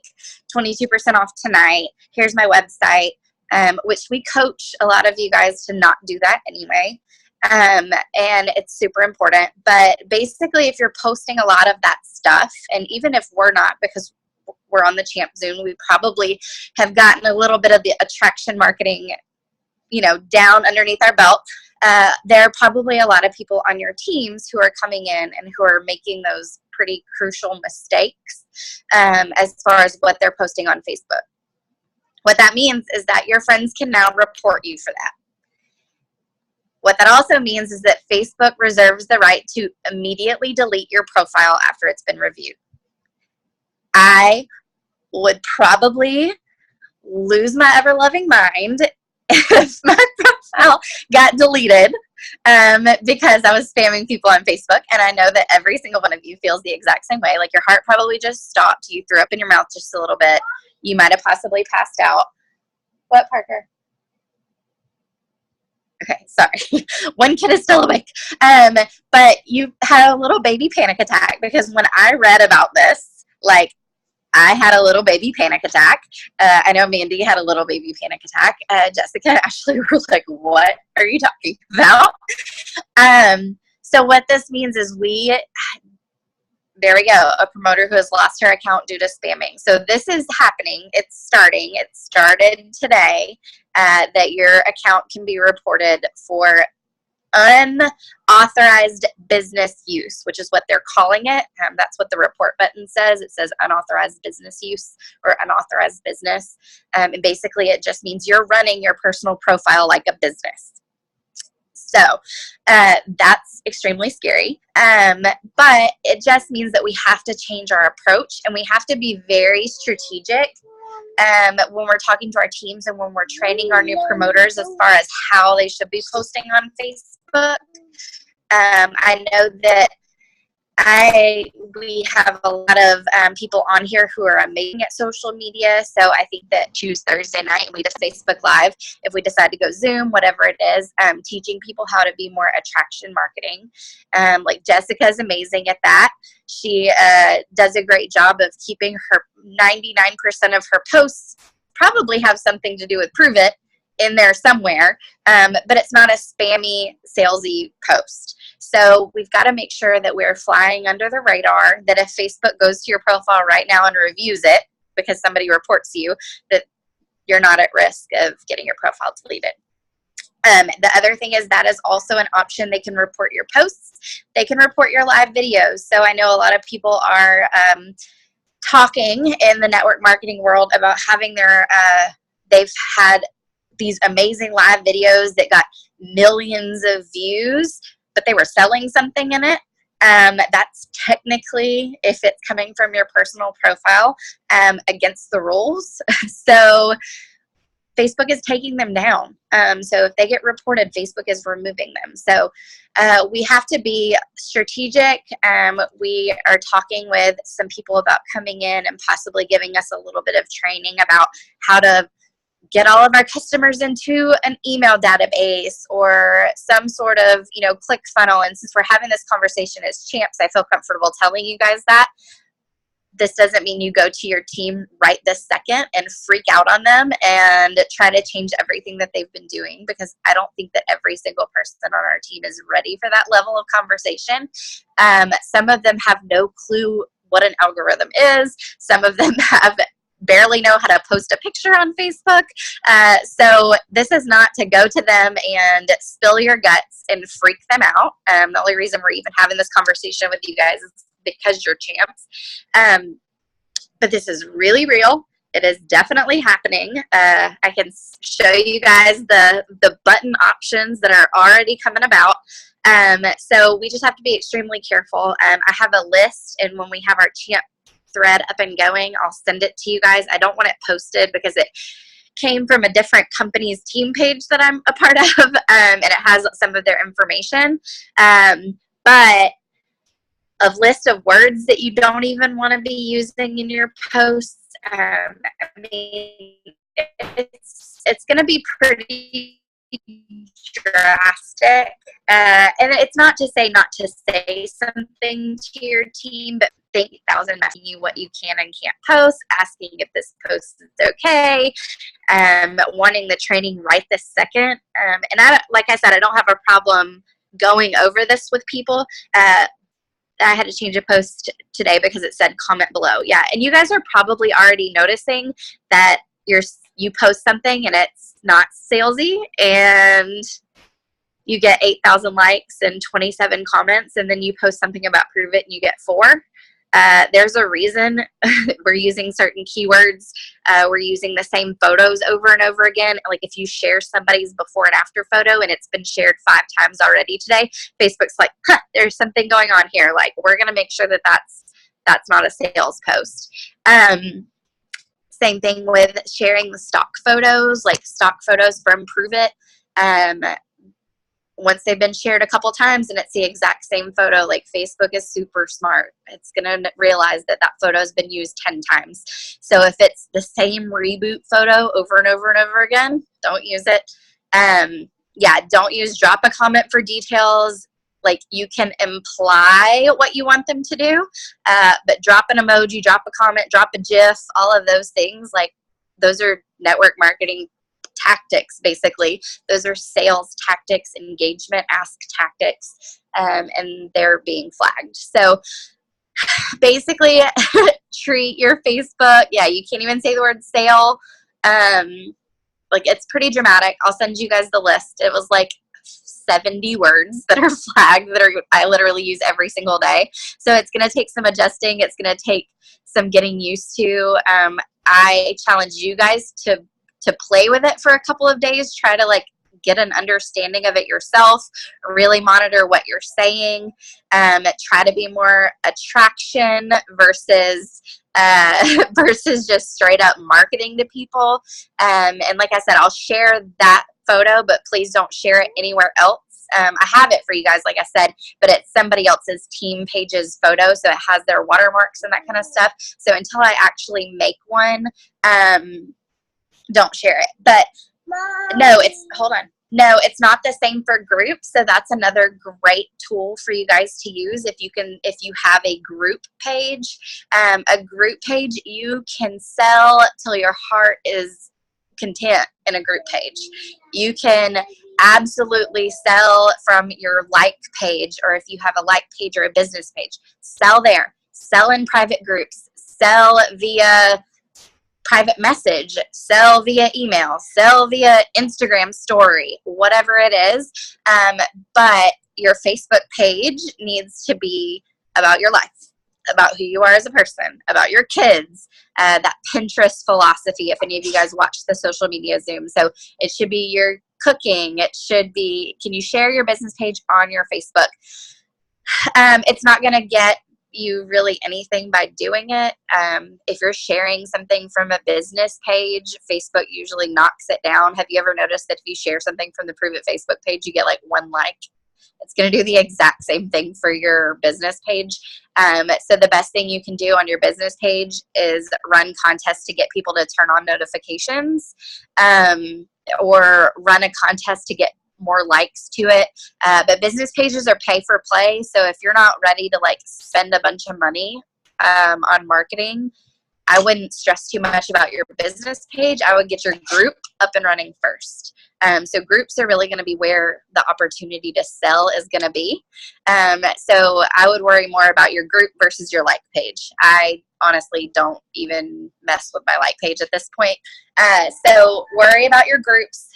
22% off tonight, here's my website. Which we coach a lot of you guys to not do that anyway. And it's super important. But basically, if you're posting a lot of that stuff, and even if we're not, because we're on the Champ Zoom, we probably have gotten a little bit of the attraction marketing, down underneath our belt. There are probably a lot of people on your teams who are coming in and who are making those pretty crucial mistakes as far as what they're posting on Facebook. What that means is that your friends can now report you for that. What that also means is that Facebook reserves the right to immediately delete your profile after it's been reviewed. I would probably lose my ever-loving mind if my profile got deleted because I was spamming people on Facebook. And I know that every single one of you feels the exact same way. Like your heart probably just stopped. You threw up in your mouth just a little bit. You might have possibly passed out. What, Parker? Okay, sorry. One kid is still awake. But you had a little baby panic attack because when I read about this, like, I had a little baby panic attack. I know Mandy had a little baby panic attack. Jessica and Ashley were like, what are you talking about? So what this means is there we go, a promoter who has lost her account due to spamming. So this is happening. It's starting. It started today that your account can be reported for unauthorized business use, which is what they're calling it. That's what the report button says. It says unauthorized business use or unauthorized business. And basically it just means you're running your personal profile like a business. So that's extremely scary. But it just means that we have to change our approach and we have to be very strategic when we're talking to our teams and when we're training our new promoters as far as how they should be posting on Facebook. I know that we have a lot of people on here who are amazing at social media. So I think that choose Thursday night and we just Facebook Live. If we decide to go Zoom, whatever it is, teaching people how to be more attraction marketing. Like Jessica's amazing at that. She does a great job of keeping her 99% of her posts probably have something to do with Prove It in there somewhere, but it's not a spammy, salesy post. So we've got to make sure that we're flying under the radar, that if Facebook goes to your profile right now and reviews it because somebody reports you, that you're not at risk of getting your profile deleted. The other thing is that is also an option. They can report your posts. They can report your live videos. So I know a lot of people are talking in the network marketing world about having they've had these amazing live videos that got millions of views, but they were selling something in it. That's technically, if it's coming from your personal profile, against the rules. So Facebook is taking them down. So if they get reported, Facebook is removing them. So we have to be strategic. We are talking with some people about coming in and possibly giving us a little bit of training about how to get all of our customers into an email database or some sort of, click funnel. And since we're having this conversation as champs, I feel comfortable telling you guys that. This doesn't mean you go to your team right this second and freak out on them and try to change everything that they've been doing, because I don't think that every single person on our team is ready for that level of conversation. Some of them have no clue what an algorithm is. Some of them barely know how to post a picture on Facebook. So this is not to go to them and spill your guts and freak them out. The only reason we're even having this conversation with you guys is because you're champs. But this is really real. It is definitely happening. I can show you guys the button options that are already coming about. So we just have to be extremely careful. I have a list, and when we have our champ thread up and going, I'll send it to you guys. I don't want it posted because it came from a different company's team page that I'm a part of, and it has some of their information. But a list of words that you don't even want to be using in your posts. I mean, it's going to be pretty drastic. And it's not to say not to say something to your team, but think 1,000 asking you what you can and can't post, asking if this post is okay, wanting the training right this second. And like I said, I don't have a problem going over this with people. I had to change a post today because it said comment below. Yeah, and you guys are probably already noticing that you post something and it's not salesy, and you get 8,000 likes and 27 comments, and then you post something about Prove It and you get 4. There's a reason we're using certain keywords. We're using the same photos over and over again. Like if you share somebody's before and after photo and it's been shared 5 times already today, Facebook's like, there's something going on here. Like we're going to make sure that that's not a sales post. Same thing with sharing the stock photos, like stock photos from Prove It. Once they've been shared a couple times and it's the exact same photo, like Facebook is super smart. It's going to realize that that photo has been used 10 times. So if it's the same reboot photo over and over and over again, don't use it. Yeah, don't use drop a comment for details. Like you can imply what you want them to do, but drop an emoji, drop a comment, drop a GIF, all of those things, like those are network marketing tactics, basically. Those are sales tactics, engagement ask tactics, and they're being flagged. So basically treat your Facebook, yeah, you can't even say the word sale. Like it's pretty dramatic. I'll send you guys the list. It was like 70 words that are flagged I literally use every single day. So it's going to take some adjusting. It's going to take some getting used to. I challenge you guys to play with it for a couple of days. Try to like get an understanding of it yourself. Really monitor what you're saying. Try to be more attraction versus just straight up marketing to people. And like I said, I'll share that photo, but please don't share it anywhere else. I have it for you guys, like I said, but it's somebody else's team page's photo, so it has their watermarks and that kind of stuff. So until I actually make one, don't share it. But no, it's not the same for groups. So that's another great tool for you guys to use. If you have a group page, you can sell till your heart is content in a group page. You can absolutely sell from your like page, or if you have a like page or a business page, sell there, sell in private groups, sell via private message, sell via email, sell via Instagram story, whatever it is. But your Facebook page needs to be about your life, about who you are as a person, about your kids, that Pinterest philosophy, if any of you guys watch the social media Zoom. So it should be your cooking. It should be, can you share your business page on your Facebook? It's not going to get you really anything by doing it. If you're sharing something from a business page, Facebook usually knocks it down. Have you ever noticed that if you share something from the Prove It Facebook page, you get like 1 like? It's going to do the exact same thing for your business page. So the best thing you can do on your business page is run contests to get people to turn on notifications, or run a contest to get more likes to it. But business pages are pay for play. So if you're not ready to like spend a bunch of money on marketing, I wouldn't stress too much about your business page. I would get your group up and running first. So groups are really going to be where the opportunity to sell is going to be. So I would worry more about your group versus your like page. I honestly don't even mess with my like page at this point. So worry about your groups.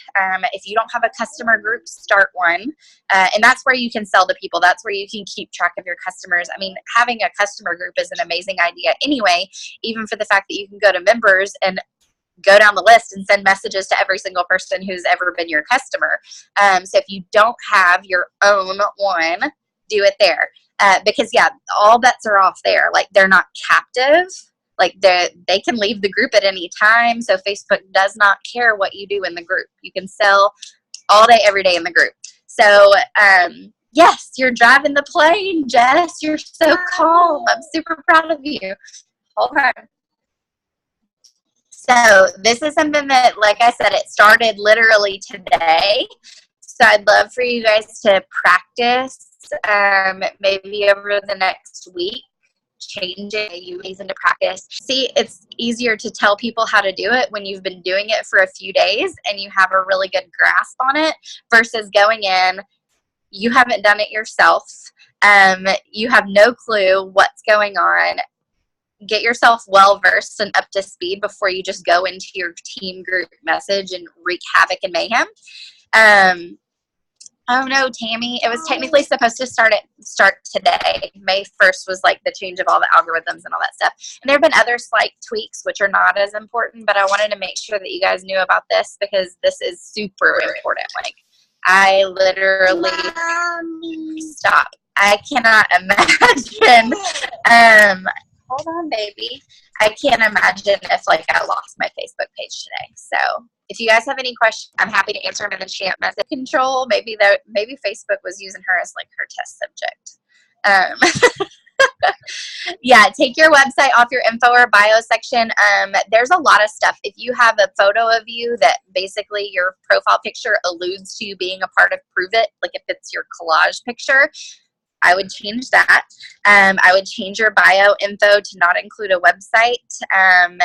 If you don't have a customer group, start one. And that's where you can sell to people. That's where you can keep track of your customers. I mean, having a customer group is an amazing idea anyway, even for the fact that you can go to members and go down the list and send messages to every single person who's ever been your customer. So if you don't have your own one, do it there. Because yeah, all bets are off there. Like they're not captive. Like they can leave the group at any time. So Facebook does not care what you do in the group. You can sell all day, every day in the group. So yes, you're driving the plane, Jess. You're so calm. I'm super proud of you. Hold on. So this is something that, like I said, it started literally today. So I'd love for you guys to practice maybe over the next week, change it, you ways into practice. See, it's easier to tell people how to do it when you've been doing it for a few days and you have a really good grasp on it versus going in, you haven't done it yourself. You have no clue what's going on. Get yourself well versed and up to speed before you just go into your team group message and wreak havoc and mayhem. Oh no, Tammy, it was technically supposed to start today. May 1st was like the change of all the algorithms and all that stuff. And there have been other slight tweaks which are not as important, but I wanted to make sure that you guys knew about this because this is super important. Like, I literally stop. I cannot imagine. Hold on, baby. I can't imagine if like I lost my Facebook page today. So if you guys have any questions, I'm happy to answer them in the chat message. Control. Maybe Facebook was using her as like her test subject. Yeah, take your website off your info or bio section. There's a lot of stuff. If you have a photo of you that basically your profile picture alludes to you being a part of Prove It, like if it's your collage picture, I would change that. I would change your bio info to not include a website. And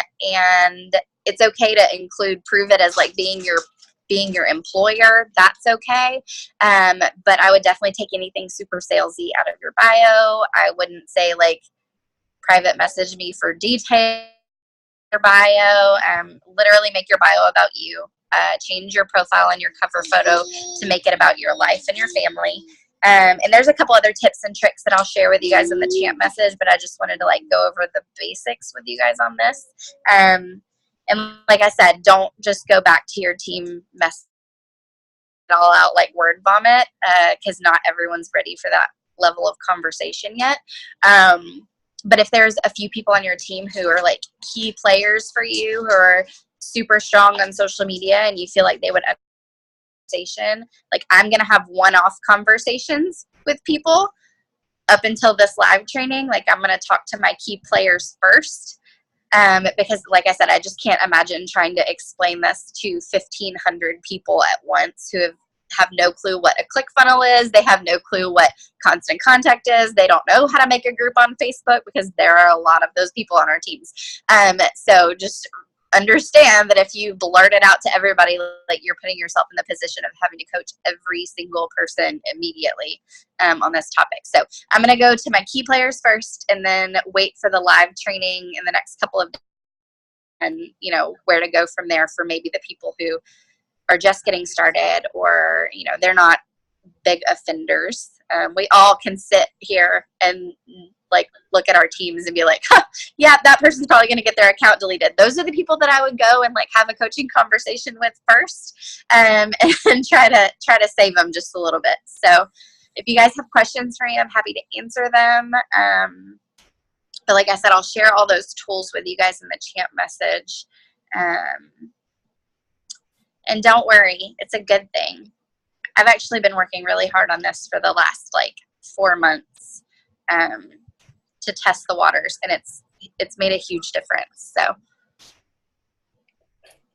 it's okay to include Prove It as like being your employer. That's okay. But I would definitely take anything super salesy out of your bio. I wouldn't say like private message me for detail your bio. Literally make your bio about you. Change your profile and your cover photo to make it about your life and your family. And there's a couple other tips and tricks that I'll share with you guys in the chat message, but I just wanted to like go over the basics with you guys on this. And like I said, don't just go back to your team message it all out like word vomit, because not everyone's ready for that level of conversation yet. But if there's a few people on your team who are like key players for you, who are super strong on social media and you feel like they would like I'm gonna have one-off conversations with people up until this live training. Like I'm gonna talk to my key players first, because like I said, I just can't imagine trying to explain this to 1,500 people at once who have no clue what a ClickFunnels is. They have no clue what Constant Contact is. They don't know how to make a group on Facebook because there are a lot of those people on our teams. So just understand that if you blurt it out to everybody, like you're putting yourself in the position of having to coach every single person immediately on this topic. So I'm going to go to my key players first and then wait for the live training in the next couple of days and, you know, where to go from there for maybe the people who are just getting started or, you know, they're not big offenders. We all can sit here and like look at our teams and be like, huh, yeah, that person's probably going to get their account deleted. Those are the people that I would go and like have a coaching conversation with first, and try to save them just a little bit. So if you guys have questions for me, I'm happy to answer them. But like I said, I'll share all those tools with you guys in the chat message. And don't worry, it's a good thing. I've actually been working really hard on this for the last like 4 months to test the waters, and it's made a huge difference. So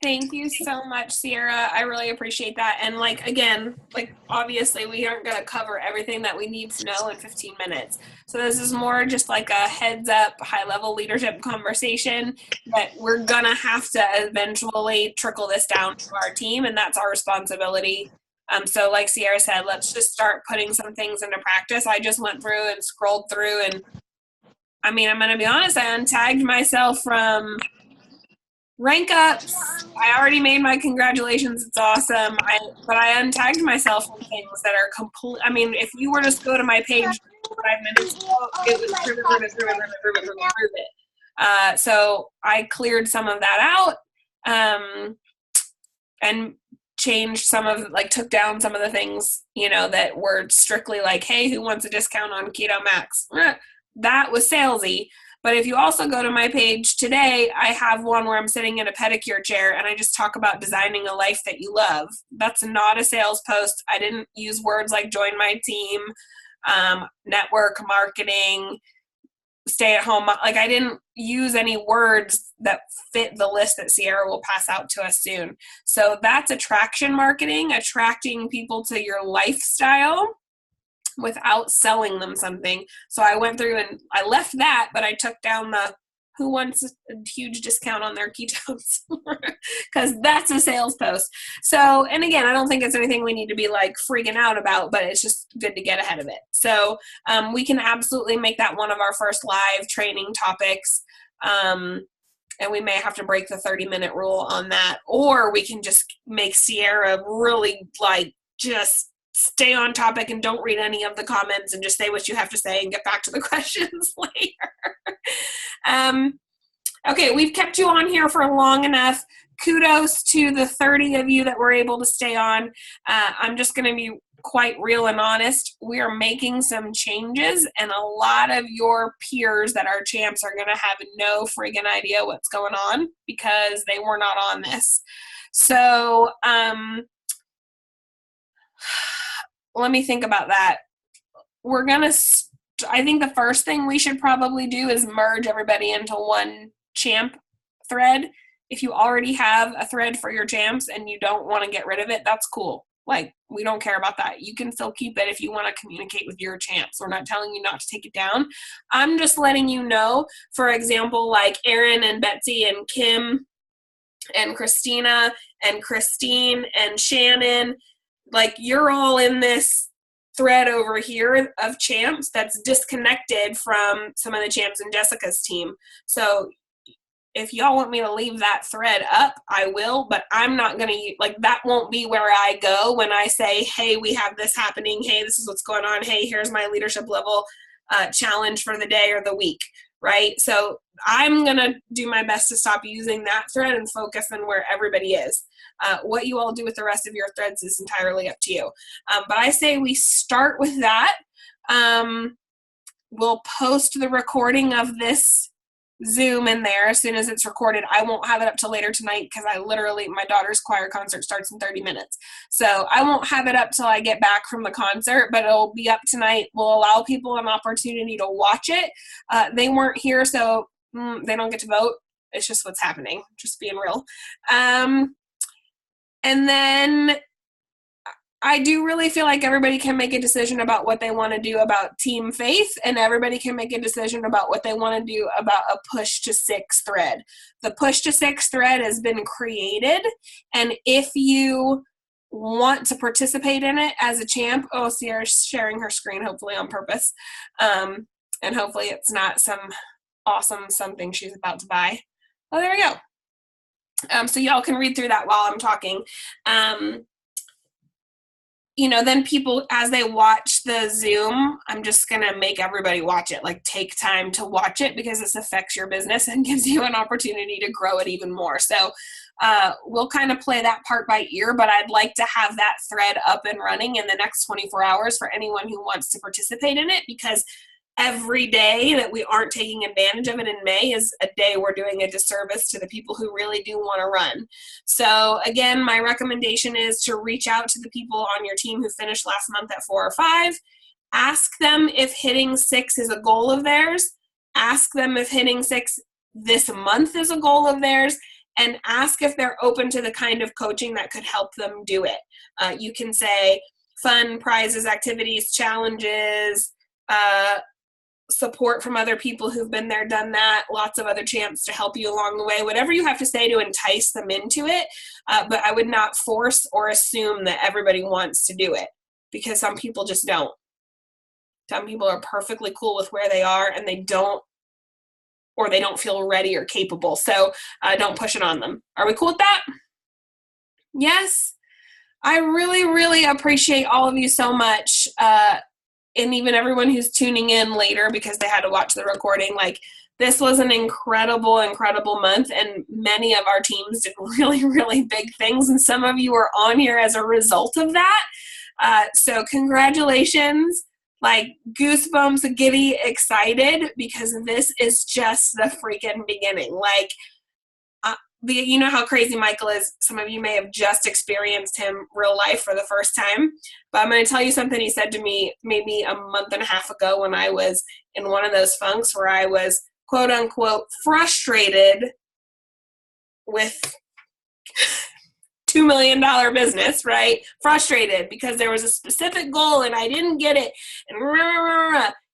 thank you so much, Sierra. I really appreciate that. And like, again, like obviously we aren't going to cover everything that we need to know in 15 minutes. So this is more just like a heads up, high level leadership conversation that we're going to have to eventually trickle this down to our team. And that's our responsibility. So like Sierra said, let's just start putting some things into practice. I just went through and scrolled through, and I mean, I'm going to be honest, I untagged myself from rank ups. I already made my congratulations. It's awesome. But I untagged myself from things that are complete. I mean, if you were to go to my page 5 minutes ago, it was prove it. So I cleared some of that out, and changed some of, like, took down some of the things, you know, that were strictly like, hey, who wants a discount on Keto Max? That was salesy. But if you also go to my page today, I have one where I'm sitting in a pedicure chair and I just talk about designing a life that you love. That's not a sales post. I didn't use words like join my team, network marketing, stay at home. Like, I didn't use any words that fit the list that Sierra will pass out to us soon. So that's attraction marketing, attracting people to your lifestyle without selling them something. So I went through and I left that, but I took down the who wants a huge discount on their ketones? Because that's a sales post. So, and again, I don't think it's anything we need to be like freaking out about, but it's just good to get ahead of it. So we can absolutely make that one of our first live training topics. And we may have to break the 30-minute rule on that, or we can just make Sierra really like just stay on topic and don't read any of the comments and just say what you have to say and get back to the questions later. Okay, we've kept you on here for long enough. Kudos to the 30 of you that were able to stay on. I'm just going to be quite real and honest. We are making some changes, and a lot of your peers that are champs are going to have no friggin' idea what's going on because they were not on this. So let me think about that. We're going to, I think the first thing we should probably do is merge everybody into one champ thread. If you already have a thread for your champs and you don't want to get rid of it, that's cool. Like, we don't care about that. You can still keep it if you want to communicate with your champs. We're not telling you not to take it down. I'm just letting you know, for example, like Erin and Betsy and Kim and Christina and Christine and Shannon, like, you're all in this thread over here of champs that's disconnected from some of the champs in Jessica's team. So if y'all want me to leave that thread up, I will, but I'm not going to, like, that won't be where I go when I say, hey, we have this happening. Hey, this is what's going on. Hey, here's my leadership level challenge for the day or the week, right? So I'm going to do my best to stop using that thread and focus on where everybody is. What you all do with the rest of your threads is entirely up to you. But I say we start with that. We'll post the recording of this Zoom in there as soon as it's recorded. I won't have it up till later tonight because my daughter's choir concert starts in 30 minutes. So I won't have it up till I get back from the concert, but it'll be up tonight. We'll allow people an opportunity to watch it. They weren't here, so they don't get to vote. It's just what's happening, just being real. And then I do really feel like everybody can make a decision about what they want to do about Team Faith, and everybody can make a decision about what they want to do about a Push to 6 thread. The Push to 6 thread has been created, and if you want to participate in it as a champ, Sierra's sharing her screen, hopefully on purpose, and hopefully it's not some awesome something she's about to buy. Oh, there we go. So y'all can read through that while I'm talking. Then people, as they watch the Zoom, I'm just going to make everybody watch it. Like, take time to watch it because this affects your business and gives you an opportunity to grow it even more. So we'll kind of play that part by ear, but I'd like to have that thread up and running in the next 24 hours for anyone who wants to participate in it, because every day that we aren't taking advantage of it in May is a day we're doing a disservice to the people who really do want to run. So again, my recommendation is to reach out to the people on your team who finished last month at 4 or 5. Ask them if hitting 6 is a goal of theirs. Ask them if hitting 6 this month is a goal of theirs. And ask if they're open to the kind of coaching that could help them do it. You can say fun, prizes, activities, challenges, support from other people who've been there, done that, lots of other champs to help you along the way, whatever you have to say to entice them into it. But I would not force or assume that everybody wants to do it, because some people just don't. Some people are perfectly cool with where they are and they don't feel ready or capable. So don't push it on them. Are we cool with that? Yes. I really, really appreciate all of you so much. And even everyone who's tuning in later because they had to watch the recording. Like, this was an incredible, incredible month, and many of our teams did really, really big things, and some of you are on here as a result of that. So congratulations, like goosebumps, giddy, excited, because this is just the freaking beginning. Like, you know how crazy Michael is. Some of you may have just experienced him real life for the first time, but I'm going to tell you something he said to me maybe a month and a half ago when I was in one of those funks where I was, quote unquote, frustrated with $2 million business, right? Frustrated because there was a specific goal and I didn't get it.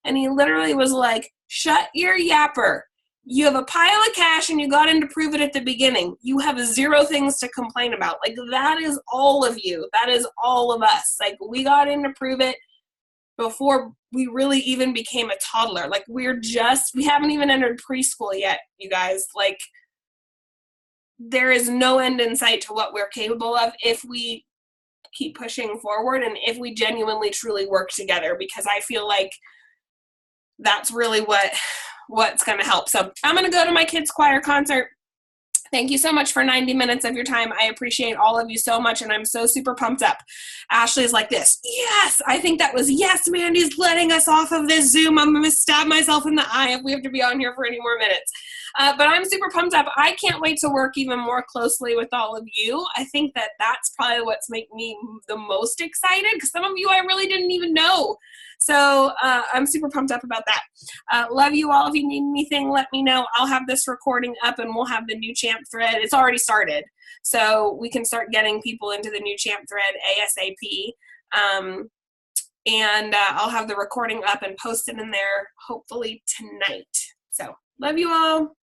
And he literally was like, shut your yapper. you have a pile of cash and you got in to prove it at the beginning. You have 0 things to complain about. Like, that is all of you. That is all of us. Like, we got in to prove it before we really even became a toddler. Like, we haven't even entered preschool yet, you guys. Like, there is no end in sight to what we're capable of if we keep pushing forward and if we genuinely truly work together, because I feel like that's really what's going to help. So I'm going to go to my kids' choir concert. Thank you so much for 90 minutes of your time. I appreciate all of you so much, and I'm so super pumped up. Ashley's like this. Yes, I think that was, yes, Mandy's letting us off of this Zoom. I'm going to stab myself in the eye if we have to be on here for any more minutes. But I'm super pumped up. I can't wait to work even more closely with all of you. I think that that's probably what's made me the most excited, because some of you I really didn't even know. So I'm super pumped up about that. Love you all. If you need anything, let me know. I'll have this recording up and we'll have the new champ thread. It's already started. So we can start getting people into the new champ thread ASAP. And I'll have the recording up and posted in there hopefully tonight. So love you all.